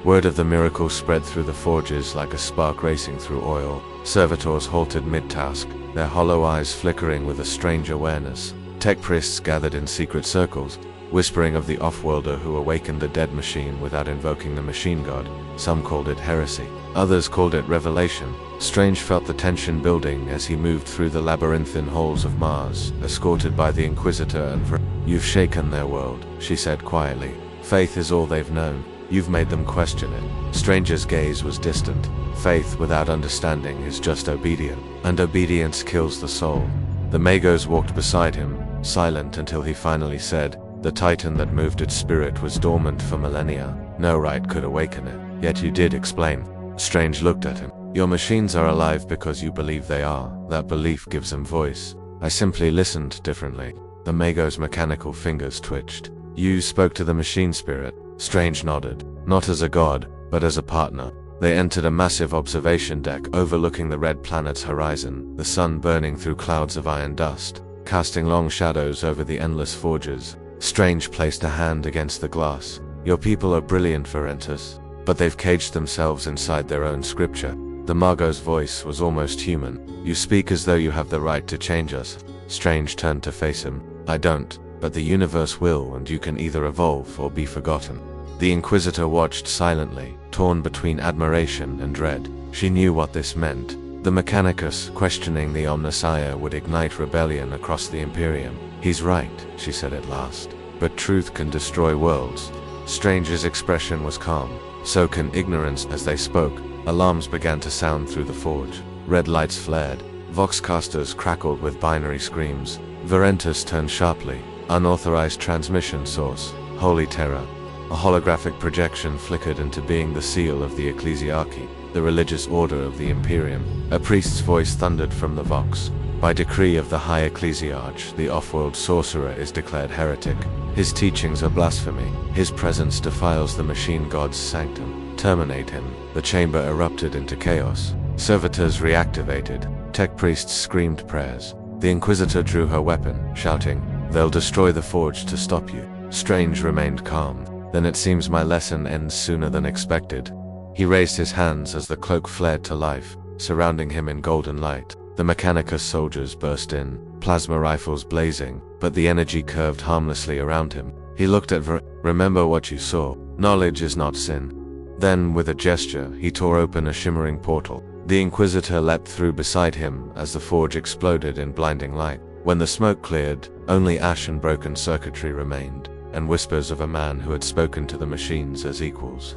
A: Word of the miracle spread through the forges like a spark racing through oil. Servitors halted mid-task, their hollow eyes flickering with a strange awareness. Tech priests gathered in secret circles, whispering of the off-worlder who awakened the dead machine without invoking the machine god. Some called it heresy. Others called it revelation. Strange felt the tension building as he moved through the labyrinthine halls of Mars, escorted by the Inquisitor and You've shaken their world, she said quietly. Faith is all they've known. You've made them question it. Stranger's gaze was distant. Faith without understanding is just obedience, and obedience kills the soul. The Magos walked beside him, silent until he finally said, the titan that moved its spirit was dormant for millennia. No rite could awaken it. Yet you did explain. Strange looked at him. Your machines are alive because you believe they are. That belief gives them voice. I simply listened differently. The Magos' mechanical fingers twitched. You spoke to the machine spirit. Strange nodded. Not as a god, but as a partner. They entered a massive observation deck overlooking the red planet's horizon, the sun burning through clouds of iron dust, casting long shadows over the endless forges. Strange placed a hand against the glass. Your people are brilliant, Varentus, but they've caged themselves inside their own scripture. The Magos' voice was almost human. You speak as though you have the right to change us. Strange turned to face him. I don't, but the universe will, and you can either evolve or be forgotten. The Inquisitor watched silently, torn between admiration and dread. She knew what this meant. The Mechanicus questioning the Omnissiah would ignite rebellion across the Imperium. He's right, she said at last. But truth can destroy worlds. Strange's expression was calm. So can ignorance. As they spoke, alarms began to sound through the forge. Red lights flared. Voxcasters crackled with binary screams. Varentus turned sharply. Unauthorized transmission source. Holy terror. A holographic projection flickered into being, the seal of the ecclesiarchy, the religious order of the Imperium. A priest's voice thundered from the Vox. By decree of the High Ecclesiarch, the off-world sorcerer is declared heretic. His teachings are blasphemy. His presence defiles the machine god's sanctum. Terminate him. The chamber erupted into chaos. Servitors reactivated. Tech priests screamed prayers. The Inquisitor drew her weapon, shouting, "They'll destroy the forge to stop you." Strange remained calm. Then it seems my lesson ends sooner than expected. He raised his hands as the cloak flared to life, surrounding him in golden light. The Mechanicus soldiers burst in, plasma rifles blazing, but the energy curved harmlessly around him. He looked at Remember what you saw. Knowledge is not sin. Then, with a gesture, he tore open a shimmering portal. The Inquisitor leapt through beside him as the forge exploded in blinding light. When the smoke cleared, only ash and broken circuitry remained, and whispers of a man who had spoken to the machines as equals.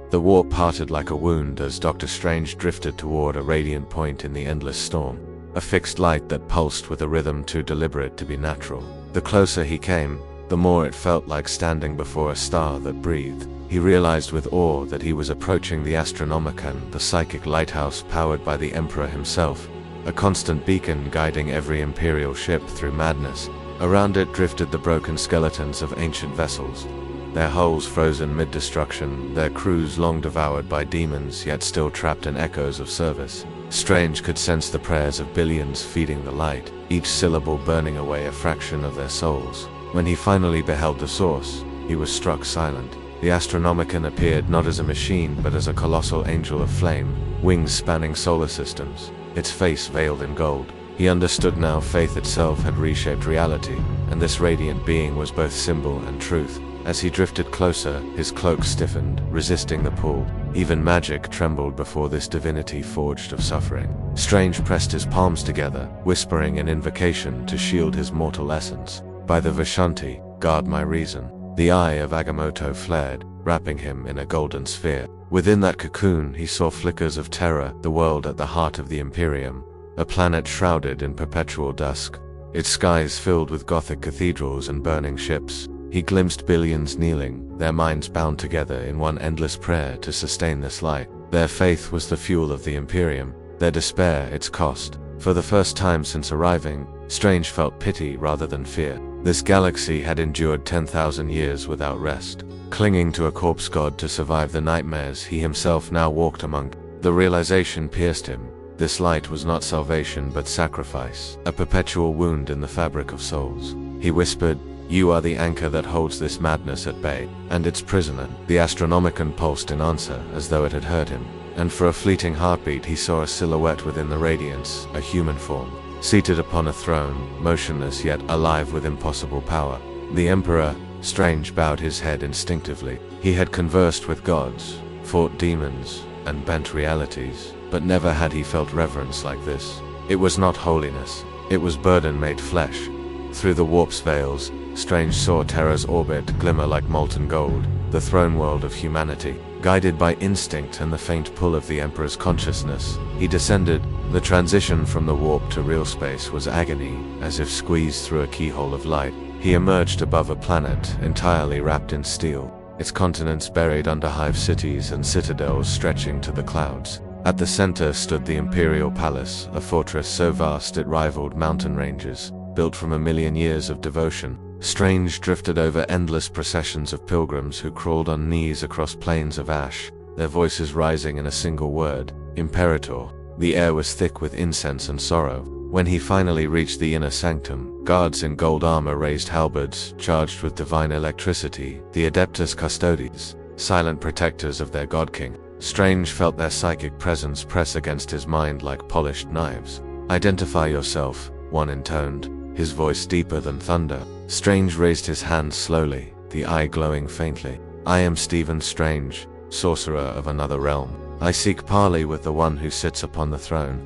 A: The warp parted like a wound as Dr. Strange drifted toward a radiant point in the endless storm, a fixed light that pulsed with a rhythm too deliberate to be natural. The closer he came, the more it felt like standing before a star that breathed. He realized with awe that he was approaching the Astronomicon, the psychic lighthouse powered by the Emperor himself, a constant beacon guiding every Imperial ship through madness. Around it drifted the broken skeletons of ancient vessels, their hulls frozen mid-destruction, their crews long devoured by demons yet still trapped in echoes of service. Strange could sense the prayers of billions feeding the light, each syllable burning away a fraction of their souls. When he finally beheld the source, he was struck silent. The Astronomicon appeared not as a machine but as a colossal angel of flame, wings spanning solar systems, its face veiled in gold. He understood now faith itself had reshaped reality, and this radiant being was both symbol and truth. As he drifted closer, his cloak stiffened, resisting the pull. Even magic trembled before this divinity forged of suffering. Strange pressed his palms together, whispering an invocation to shield his mortal essence. By the Vishanti, guard my reason. The eye of Agamotto flared, wrapping him in a golden sphere. Within that cocoon he saw flickers of terror, the world at the heart of the Imperium, a planet shrouded in perpetual dusk, its skies filled with Gothic cathedrals and burning ships. He glimpsed billions kneeling, their minds bound together in one endless prayer to sustain this light. Their faith was the fuel of the Imperium, their despair its cost. For the first time since arriving, Strange felt pity rather than fear. This galaxy had endured 10,000 years without rest, clinging to a corpse god to survive the nightmares he himself now walked among. The realization pierced him. This light was not salvation but sacrifice, a perpetual wound in the fabric of souls. He whispered, "You are the anchor that holds this madness at bay, and its prisoner." The Astronomicon pulsed in answer, as though it had heard him, and for a fleeting heartbeat he saw a silhouette within the radiance, a human form, seated upon a throne, motionless yet alive with impossible power. The Emperor. Strange bowed his head instinctively. He had conversed with gods, fought demons, and bent realities, but never had he felt reverence like this. It was not holiness, it was burden made flesh. Through the warp's veils, Strange saw Terra's orbit glimmer like molten gold, the throne world of humanity. Guided by instinct and the faint pull of the Emperor's consciousness, he descended. The transition from the warp to real space was agony, as if squeezed through a keyhole of light. He emerged above a planet entirely wrapped in steel, its continents buried under hive cities and citadels stretching to the clouds. At the center stood the Imperial Palace, a fortress so vast it rivaled mountain ranges, built from a million years of devotion. Strange drifted over endless processions of pilgrims who crawled on knees across plains of ash, their voices rising in a single word, Imperator. The air was thick with incense and sorrow. When he finally reached the inner sanctum, guards in gold armor raised halberds, charged with divine electricity, the Adeptus Custodes, silent protectors of their god-king. Strange felt their psychic presence press against his mind like polished knives. "Identify yourself," one intoned, his voice deeper than thunder. Strange raised his hand slowly, the eye glowing faintly. "I am Stephen Strange, sorcerer of another realm. I seek parley with the one who sits upon the throne."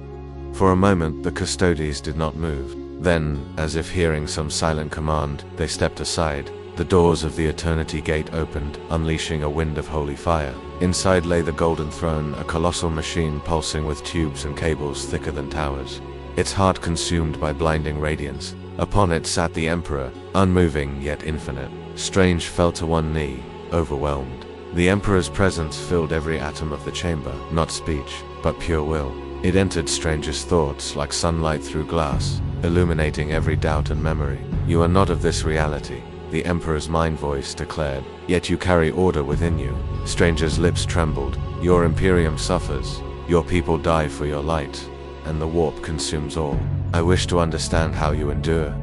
A: For a moment the Custodes did not move. Then, as if hearing some silent command, they stepped aside. The doors of the Eternity Gate opened, unleashing a wind of holy fire. Inside lay the Golden Throne, a colossal machine pulsing with tubes and cables thicker than towers, its heart consumed by blinding radiance. Upon it sat the Emperor, unmoving yet infinite. Strange fell to one knee, overwhelmed. The Emperor's presence filled every atom of the chamber, not speech, but pure will. It entered Strange's thoughts like sunlight through glass, illuminating every doubt and memory. "You are not of this reality," the Emperor's mind voice declared, "yet you carry order within you." Strange's lips trembled. "Your Imperium suffers, your people die for your light, and the warp consumes all. I wish to understand how you endure."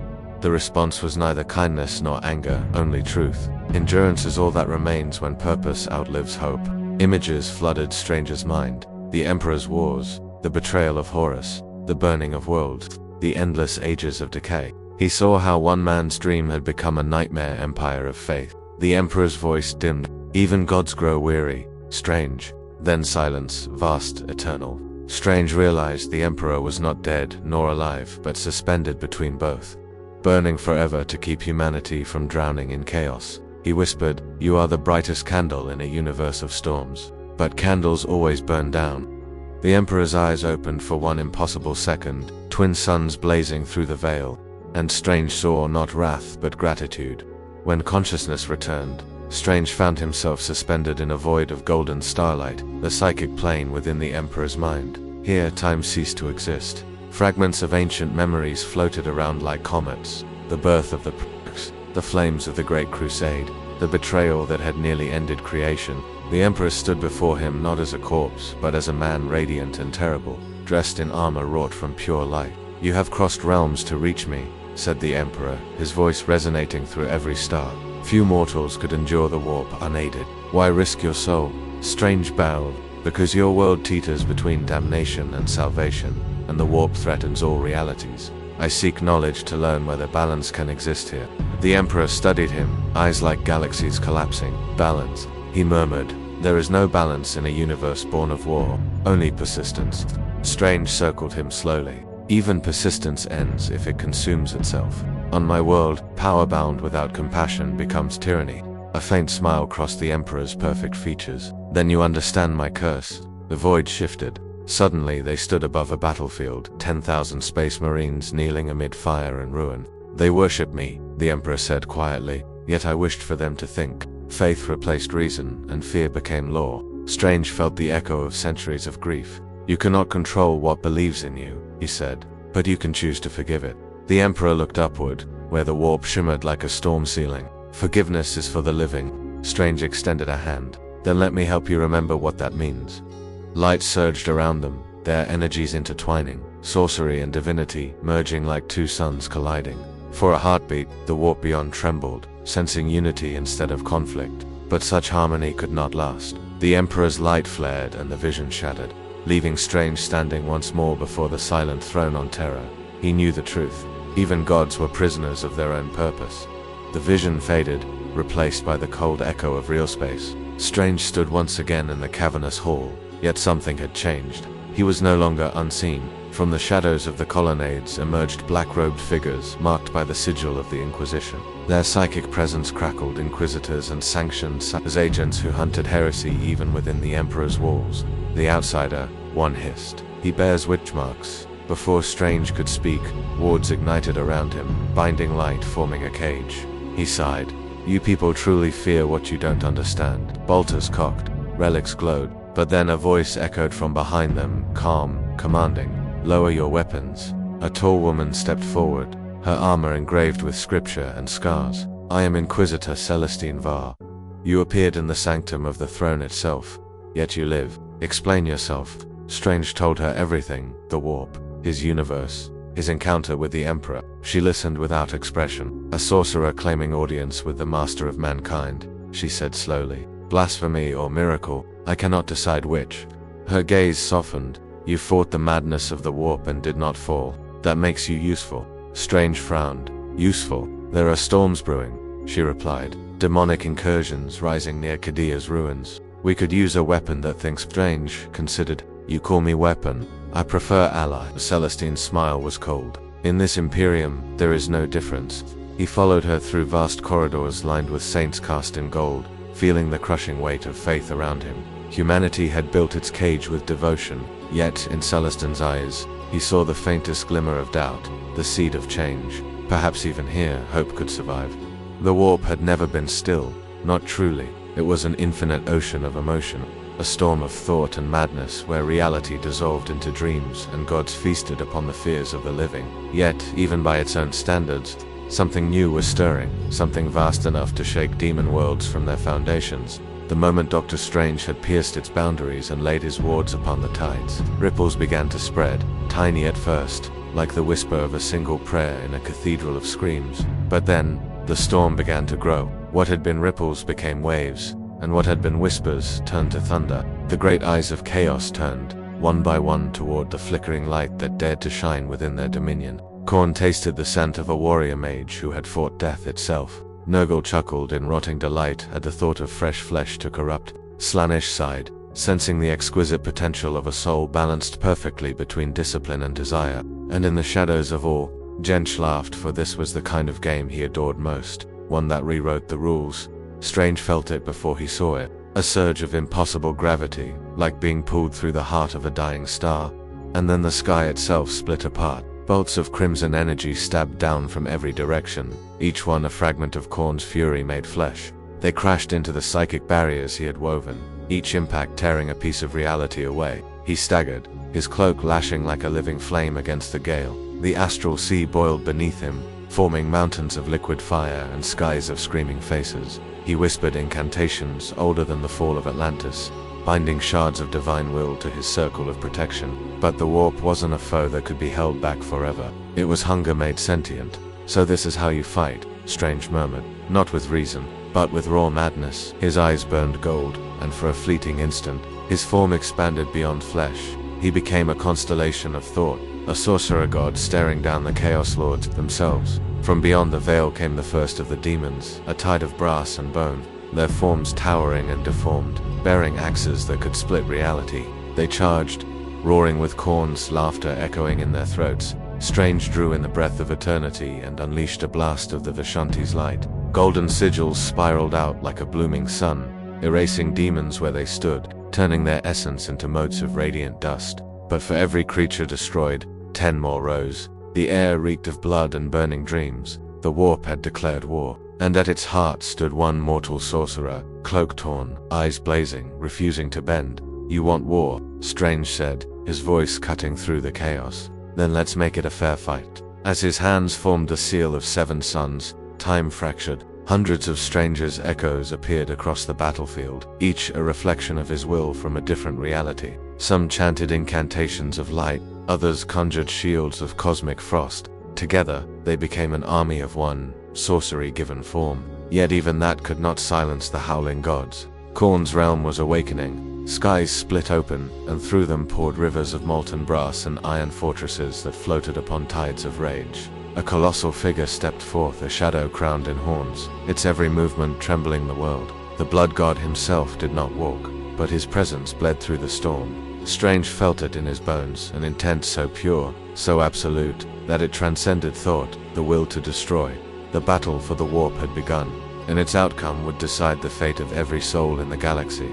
A: The response was neither kindness nor anger, only truth. Endurance is all that remains when purpose outlives hope. Images flooded Strange's mind. The Emperor's wars, the betrayal of Horus, the burning of worlds, the endless ages of decay. He saw how one man's dream had become a nightmare empire of faith. The Emperor's voice dimmed. "Even gods grow weary, Strange." Then silence, vast, eternal. Strange realized the Emperor was not dead nor alive, but suspended between both, burning forever to keep humanity from drowning in chaos. He whispered, "You are the brightest candle in a universe of storms, but candles always burn down." The Emperor's eyes opened for one impossible second, twin suns blazing through the veil, and Strange saw not wrath but gratitude. When consciousness returned, Strange found himself suspended in a void of golden starlight, the psychic plane within the Emperor's mind. Here time ceased to exist. Fragments of ancient memories floated around like comets, the birth of the Prix, the flames of the Great Crusade, the betrayal that had nearly ended creation. The Emperor stood before him not as a corpse, but as a man radiant and terrible, dressed in armor wrought from pure light. "You have crossed realms to reach me," said the Emperor, his voice resonating through every star. "Few mortals could endure the warp unaided. Why risk your soul?" Strange bowed. "Because your world teeters between damnation and salvation, and the warp threatens all realities. I seek knowledge to learn whether balance can exist here." The Emperor studied him, eyes like galaxies collapsing. "Balance," he murmured. "There is no balance in a universe born of war, only persistence." Strange circled him slowly. "Even persistence ends if it consumes itself. On my world, power bound without compassion becomes tyranny." A faint smile crossed the Emperor's perfect features. "Then you understand my curse." The void shifted. Suddenly they stood above a battlefield, 10,000 space marines kneeling amid fire and ruin. "They worship me," the Emperor said quietly, "yet I wished for them to think." Faith replaced reason, and fear became law. Strange felt the echo of centuries of grief. "You cannot control what believes in you," he said, "but you can choose to forgive it." The Emperor looked upward, where the warp shimmered like a storm ceiling. "Forgiveness is for the living." Strange extended a hand. "Then let me help you remember what that means." Light surged around them, their energies intertwining, sorcery and divinity merging like two suns colliding. For a heartbeat, the warp beyond trembled, sensing unity instead of conflict. But such harmony could not last. The Emperor's light flared and the vision shattered, leaving Strange standing once more before the silent throne on Terra. He knew the truth. Even gods were prisoners of their own purpose. The vision faded, replaced by the cold echo of real space. Strange stood once again in the cavernous hall, yet something had changed. He was no longer unseen. From the shadows of the colonnades emerged black-robed figures marked by the sigil of the Inquisition. Their psychic presence crackled inquisitors and sanctioned as agents who hunted heresy even within the Emperor's walls. "The outsider," one hissed. "He bears witch marks." Before Strange could speak, wards ignited around him, binding light forming a cage. He sighed. "You people truly fear what you don't understand." Bolters cocked, relics glowed, but then a voice echoed from behind them, calm, commanding. "Lower your weapons." A tall woman stepped forward, her armor engraved with scripture and scars. "I am Inquisitor Celestine Var. You appeared in the sanctum of the throne itself, yet you live. Explain yourself." Strange told her everything, the warp, his universe, his encounter with the Emperor. She listened without expression. "A sorcerer claiming audience with the master of mankind," she said slowly. "Blasphemy or miracle, I cannot decide which." Her gaze softened. "You fought the madness of the warp and did not fall. That makes you useful." Strange frowned. "Useful? There are storms brewing," she replied. "Demonic incursions rising near Kadia's ruins. We could use a weapon that thinks." Strange considered. "You call me weapon? I prefer ally." Celestine's smile was cold. "In this Imperium, there is no difference." He followed her through vast corridors lined with saints cast in gold, feeling the crushing weight of faith around him. Humanity had built its cage with devotion, yet in Celestine's eyes, he saw the faintest glimmer of doubt, the seed of change. Perhaps even here, hope could survive. The warp had never been still, not truly. It was an infinite ocean of emotion, a storm of thought and madness where reality dissolved into dreams and gods feasted upon the fears of the living. Yet, even by its own standards, something new was stirring, something vast enough to shake demon worlds from their foundations. The moment Dr. Strange had pierced its boundaries and laid his wards upon the tides, ripples began to spread, tiny at first, like the whisper of a single prayer in a cathedral of screams. But then, the storm began to grow. What had been ripples became waves, and what had been whispers turned to thunder. The great eyes of chaos turned, one by one, toward the flickering light that dared to shine within their dominion. Khorne tasted the scent of a warrior mage who had fought death itself. Nurgle chuckled in rotting delight at the thought of fresh flesh to corrupt. Slaanesh sighed, sensing the exquisite potential of a soul balanced perfectly between discipline and desire. And in the shadows of all, Jench laughed, for this was the kind of game he adored most, one that rewrote the rules. Strange felt it before he saw it, a surge of impossible gravity, like being pulled through the heart of a dying star. And then the sky itself split apart. Bolts of crimson energy stabbed down from every direction, each one a fragment of Khorne's fury made flesh. They crashed into the psychic barriers he had woven, each impact tearing a piece of reality away. He staggered, his cloak lashing like a living flame against the gale. The astral sea boiled beneath him, forming mountains of liquid fire and skies of screaming faces. He whispered incantations older than the fall of Atlantis, binding shards of divine will to his circle of protection. But the warp wasn't a foe that could be held back forever. It was hunger made sentient. "So this is how you fight," Strange murmured, not with reason, but with raw madness. His eyes burned gold, and for a fleeting instant, his form expanded beyond flesh. He became a constellation of thought, a sorcerer god staring down the Chaos Lords themselves. From beyond the veil came the first of the demons, a tide of brass and bone, their forms towering and deformed, bearing axes that could split reality. They charged, roaring with Khorne's laughter echoing in their throats. Strange drew in the breath of eternity and unleashed a blast of the Vishanti's light. Golden sigils spiraled out like a blooming sun, erasing demons where they stood, turning their essence into motes of radiant dust. But for every creature destroyed, 10 more rose. The air reeked of blood and burning dreams. The warp had declared war, and at its heart stood one mortal sorcerer, cloak torn, eyes blazing, refusing to bend. "You want war," Strange said, his voice cutting through the chaos. "Then let's make it a fair fight." As his hands formed the seal of 7 suns, time fractured. Hundreds of strangers' echoes appeared across the battlefield, each a reflection of his will from a different reality. Some chanted incantations of light, others conjured shields of cosmic frost. Together, they became an army of one, sorcery given form. Yet even that could not silence the howling gods. Khorne's realm was awakening. Skies split open, and through them poured rivers of molten brass and iron fortresses that floated upon tides of rage. A colossal figure stepped forth, a shadow crowned in horns, its every movement trembling the world. The blood god himself did not walk, but his presence bled through the storm. Strange felt it in his bones, an intent so pure, so absolute, that it transcended thought, the will to destroy. The battle for the warp had begun, and its outcome would decide the fate of every soul in the galaxy.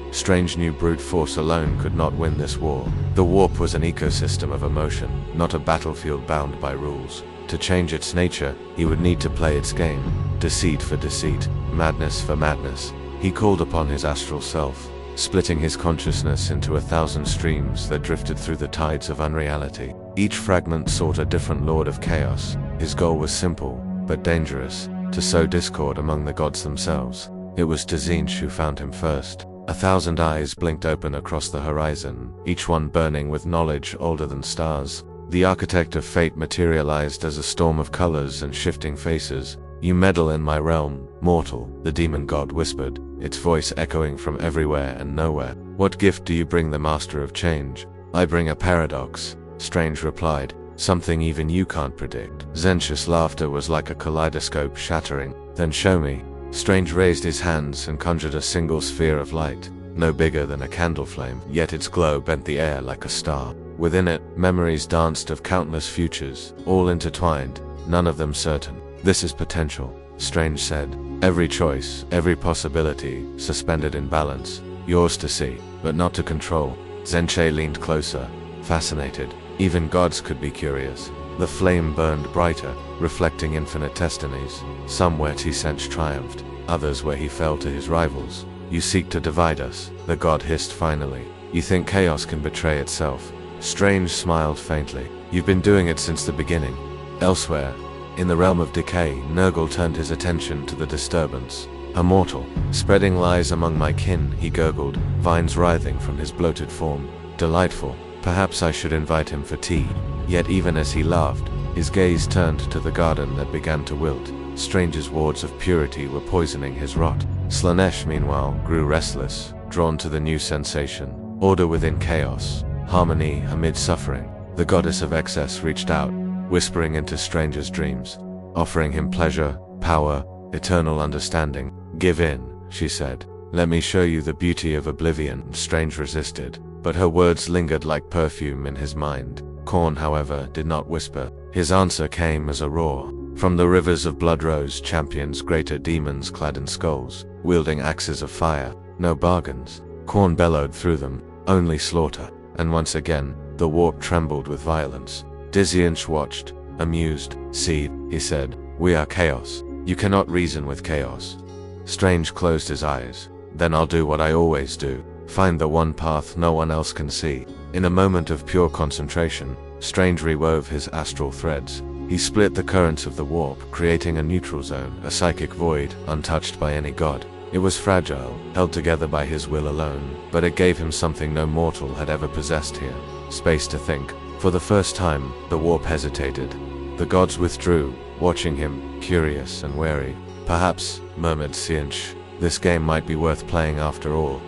A: Strange knew brute force alone could not win this war. The warp was an ecosystem of emotion, not a battlefield bound by rules. To change its nature, he would need to play its game, deceit for deceit, madness for madness. He called upon his astral self, splitting his consciousness into 1,000 streams that drifted through the tides of unreality. Each fragment sought a different lord of chaos. His goal was simple, but dangerous, to sow discord among the gods themselves. It was Tzeentch who found him first. 1,000 eyes blinked open across the horizon, each one burning with knowledge older than stars. The architect of fate materialized as a storm of colors and shifting faces. "You meddle in my realm, mortal," the demon god whispered, its voice echoing from everywhere and nowhere. "What gift do you bring the master of change?" "I bring a paradox," Strange replied, "something even you can't predict." Tzeentch's laughter was like a kaleidoscope shattering. "Then show me." Strange raised his hands and conjured a single sphere of light, no bigger than a candle flame, yet its glow bent the air like a star. Within it, memories danced of countless futures, all intertwined, none of them certain. "This is potential," Strange said. "Every choice, every possibility, suspended in balance. Yours to see, but not to control." Tzeentch leaned closer, fascinated. Even gods could be curious. The flame burned brighter, reflecting infinite destinies. Some where Tzeentch triumphed, others where he fell to his rivals. "You seek to divide us," the god hissed finally. "You think chaos can betray itself." Strange smiled faintly. "You've been doing it since the beginning." Elsewhere, in the realm of decay, Nurgle turned his attention to the disturbance. "A mortal, spreading lies among my kin," he gurgled, vines writhing from his bloated form. "Delightful. Perhaps I should invite him for tea." Yet even as he laughed, his gaze turned to the garden that began to wilt. Strange's wards of purity were poisoning his rot. Slaanesh, meanwhile, grew restless, drawn to the new sensation. Order within chaos, harmony amid suffering. The goddess of excess reached out, whispering into Strange's dreams, offering him pleasure, power, eternal understanding. "Give in," she said. "Let me show you the beauty of oblivion." Strange resisted, but her words lingered like perfume in his mind. Khorne, however, did not whisper. His answer came as a roar. From the rivers of blood rose champions, greater demons clad in skulls, wielding axes of fire. No bargains. Khorne bellowed through them, only slaughter. And once again, the warp trembled with violence. Tzeentch watched, amused. "See," he said, "we are chaos. You cannot reason with chaos." Strange closed his eyes. "Then I'll do what I always do. Find the one path no one else can see." In a moment of pure concentration, Strange rewove his astral threads. He split the currents of the warp, creating a neutral zone, a psychic void, untouched by any god. It was fragile, held together by his will alone, but it gave him something no mortal had ever possessed here: space to think. For the first time, the warp hesitated. The gods withdrew, watching him, curious and wary. "Perhaps," murmured Sinch, "this game might be worth playing after all."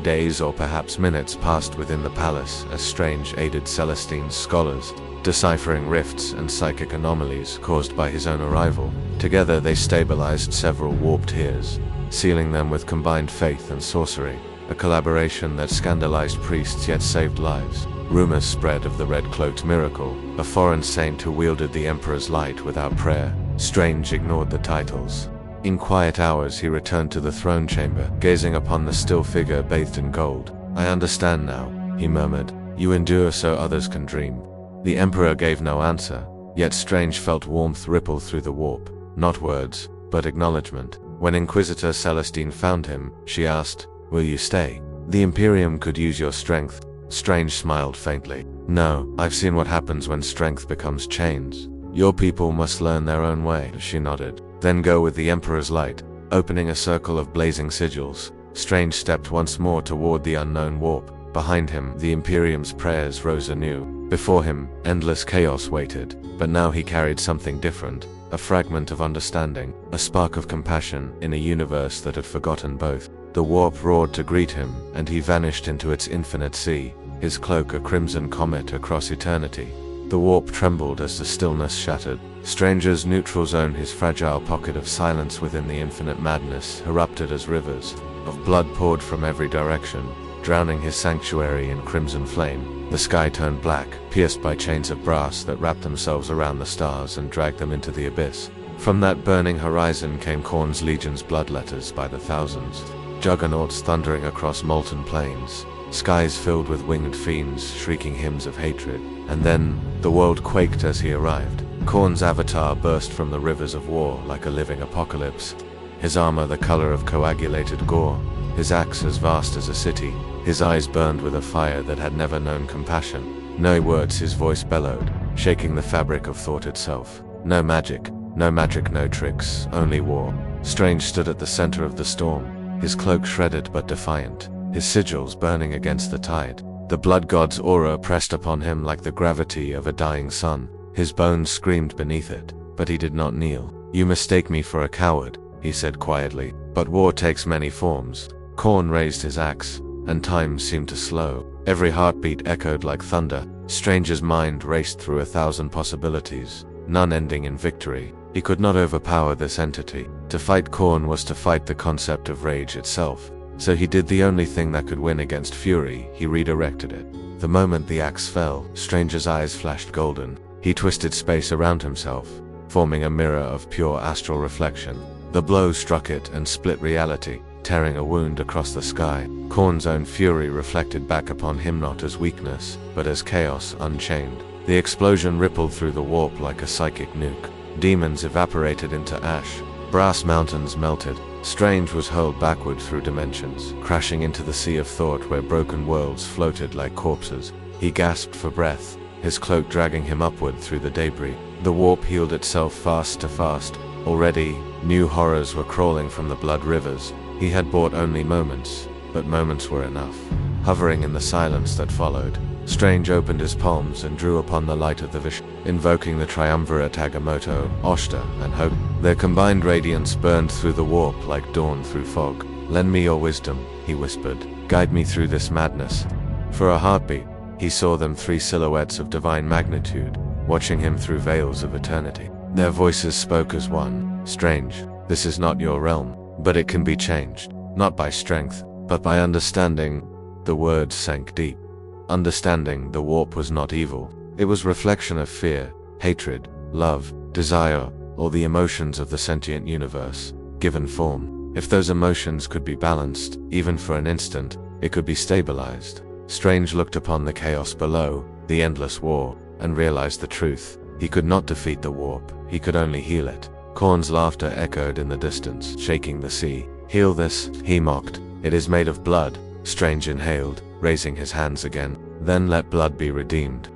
A: Days or perhaps minutes passed within the palace as Strange aided Celestine's scholars, deciphering rifts and psychic anomalies caused by his own arrival. Together they stabilized several warped tiers, sealing them with combined faith and sorcery, a collaboration that scandalized priests yet saved lives. Rumors spread of the red-cloaked miracle, a foreign saint who wielded the Emperor's light without prayer. Strange ignored the titles. In quiet hours he returned to the throne chamber, gazing upon the still figure bathed in gold. "I understand now," he murmured. "You endure so others can dream." The Emperor gave no answer, yet Strange felt warmth ripple through the warp. Not words, but acknowledgement. When Inquisitor Celestine found him, she asked, "Will you stay? The Imperium could use your strength." Strange smiled faintly. "No, I've seen what happens when strength becomes chains. Your people must learn their own way," she nodded. "Then go with the Emperor's light." Opening a circle of blazing sigils, Strange stepped once more toward the unknown warp. Behind him, the Imperium's prayers rose anew. Before him, endless chaos waited, but now he carried something different. A fragment of understanding, a spark of compassion in a universe that had forgotten both. The warp roared to greet him, and he vanished into its infinite sea, his cloak a crimson comet across eternity. The warp trembled as the stillness shattered. Stranger's neutral zone, his fragile pocket of silence within the infinite madness, erupted as rivers of blood poured from every direction, drowning his sanctuary in crimson flame. The sky turned black, pierced by chains of brass that wrapped themselves around the stars and dragged them into the abyss. From that burning horizon came Khorne's legions, bloodletters by the thousands, juggernauts thundering across molten plains, skies filled with winged fiends shrieking hymns of hatred. And then, the world quaked as he arrived. Khorne's avatar burst from the rivers of war like a living apocalypse, his armor the color of coagulated gore, his axe as vast as a city. His eyes burned with a fire that had never known compassion. No words, his voice bellowed, shaking the fabric of thought itself. No magic, no tricks, only war. Strange stood at the center of the storm, his cloak shredded but defiant, his sigils burning against the tide. The blood god's aura pressed upon him like the gravity of a dying sun. His bones screamed beneath it, but he did not kneel. "You mistake me for a coward," he said quietly, "but war takes many forms." Khorne raised his axe, and time seemed to slow. Every heartbeat echoed like thunder. Stranger's mind raced through 1,000 possibilities, none ending in victory. He could not overpower this entity. To fight Khorne was to fight the concept of rage itself. So he did the only thing that could win against fury: he redirected it. The moment the axe fell, Stranger's eyes flashed golden. He twisted space around himself, forming a mirror of pure astral reflection. The blow struck it and split reality, tearing a wound across the sky. Khorne's own fury reflected back upon him not as weakness, but as chaos unchained. The explosion rippled through the warp like a psychic nuke. Demons evaporated into ash. Brass mountains melted. Strange was hurled backward through dimensions, crashing into the sea of thought where broken worlds floated like corpses. He gasped for breath, his cloak dragging him upward through the debris. The warp healed itself fast to fast. Already, new horrors were crawling from the blood rivers. He had bought only moments, but moments were enough. Hovering in the silence that followed, Strange opened his palms and drew upon the light of the vision, invoking the triumvirate Agamotto, Oshta, and Hope. Their combined radiance burned through the warp like dawn through fog. "Lend me your wisdom," he whispered. "Guide me through this madness." For a heartbeat, he saw them, three silhouettes of divine magnitude, watching him through veils of eternity. Their voices spoke as one. "Strange, this is not your realm, but it can be changed, not by strength, but by understanding." The words sank deep. Understanding. The warp was not evil. It was reflection of fear, hatred, love, desire, or the emotions of the sentient universe, given form. If those emotions could be balanced, even for an instant, it could be stabilized. Strange looked upon the chaos below, the endless war, and realized the truth. He could not defeat the warp, he could only heal it. Khorne's laughter echoed in the distance, shaking the sea. "Heal this," he mocked. "It is made of blood." Strange inhaled, raising his hands again. "Then let blood be redeemed."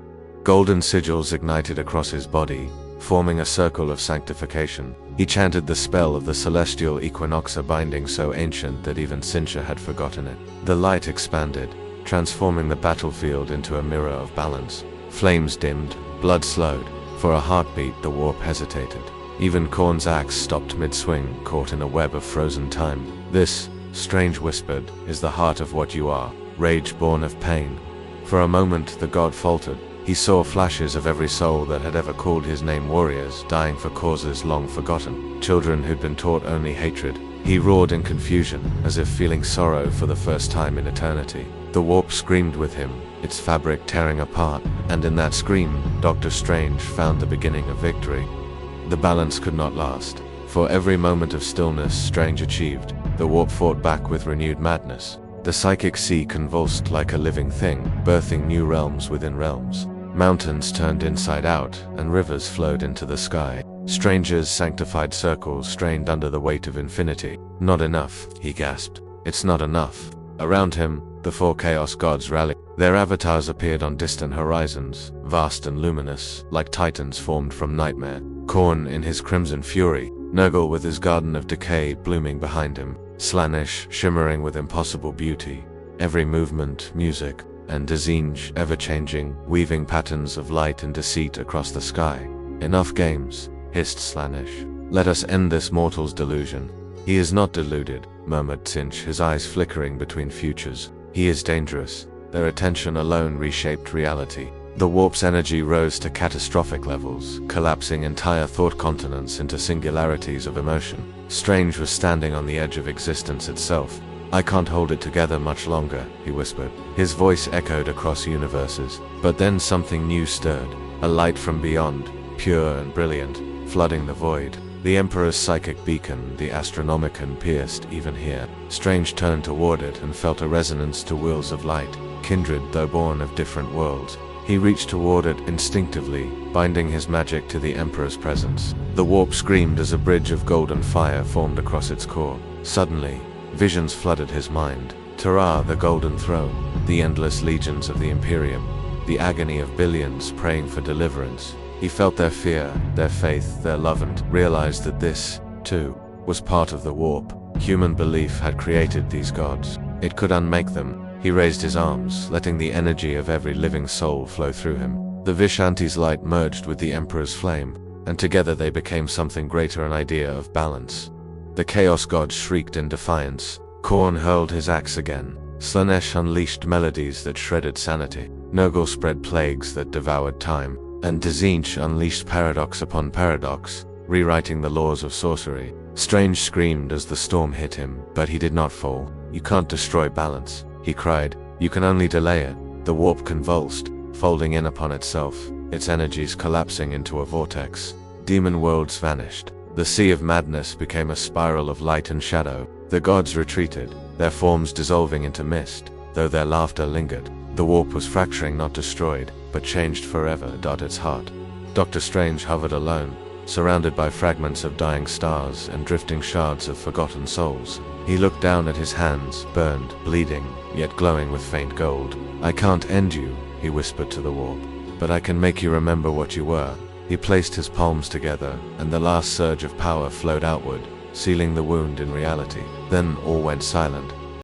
A: Golden sigils ignited across his body, forming a circle of sanctification. He chanted the spell of the celestial equinox, a binding so ancient that even Sincha had forgotten it. The light expanded, transforming the battlefield into a mirror of balance. Flames dimmed, blood slowed. For a heartbeat, the warp hesitated. Even Khorne's axe stopped mid-swing, caught in a web of frozen time. "This," Strange whispered, "is the heart of what you are, rage born of pain." For a moment, the god faltered. He saw flashes of every soul that had ever called his name, warriors, dying for causes long forgotten, children who'd been taught only hatred. He roared in confusion, as if feeling sorrow for the first time in eternity. The warp screamed with him, its fabric tearing apart, and in that scream, Dr. Strange found the beginning of victory. The balance could not last. For every moment of stillness Strange achieved, the warp fought back with renewed madness. The psychic sea convulsed like a living thing, birthing new realms within realms. Mountains turned inside out, and rivers flowed into the sky. Strange's sanctified circles strained under the weight of infinity. "Not enough," he gasped. "It's not enough." Around him, the four Chaos Gods rallied. Their avatars appeared on distant horizons, vast and luminous, like titans formed from nightmare. Khorne in his crimson fury, Nurgle with his garden of decay blooming behind him, Slaanesh shimmering with impossible beauty, every movement music, and Tzeentch ever-changing, weaving patterns of light and deceit across the sky. "Enough games," hissed Slaanesh. "Let us end this mortal's delusion." "He is not deluded," murmured Tzeentch, his eyes flickering between futures. "He is dangerous." Their attention alone reshaped reality. The warp's energy rose to catastrophic levels, collapsing entire thought continents into singularities of emotion. Strange was standing on the edge of existence itself. "I can't hold it together much longer," he whispered. His voice echoed across universes. But then something new stirred, a light from beyond, pure and brilliant, flooding the void. The Emperor's psychic beacon, the Astronomicon, pierced even here. Strange turned toward it and felt a resonance to wheels of light, kindred though born of different worlds. He reached toward it instinctively, binding his magic to the Emperor's presence. The warp screamed as a bridge of golden fire formed across its core. Suddenly, visions flooded his mind. Terra, the Golden Throne, the endless legions of the Imperium, the agony of billions praying for deliverance. He felt their fear, their faith, their love, and realized that this, too, was part of the warp. Human belief had created these gods. It could unmake them. He raised his arms, letting the energy of every living soul flow through him. The Vishanti's light merged with the Emperor's flame, and together they became something greater, an idea of balance. The Chaos Gods shrieked in defiance. Khorne hurled his axe again. Slaanesh unleashed melodies that shredded sanity. Nurgle spread plagues that devoured time. And Tzeentch unleashed paradox upon paradox, rewriting the laws of sorcery. Strange screamed as the storm hit him, but he did not fall. "You can't destroy balance," he cried. "You can only delay it." The warp convulsed, folding in upon itself, its energies collapsing into a vortex. Demon worlds vanished. The sea of madness became a spiral of light and shadow. The gods retreated, their forms dissolving into mist, though their laughter lingered. The warp was fracturing, not destroyed, but changed forever. Its heart. Dr. Strange hovered alone, surrounded by fragments of dying stars and drifting shards of forgotten souls. He looked down at his hands, burned, bleeding, yet glowing with faint gold. "I can't end you," he whispered to the warp, "but I can make you remember what you were." He placed his palms together, and the last surge of power flowed outward, sealing the wound in reality. Then all went silent.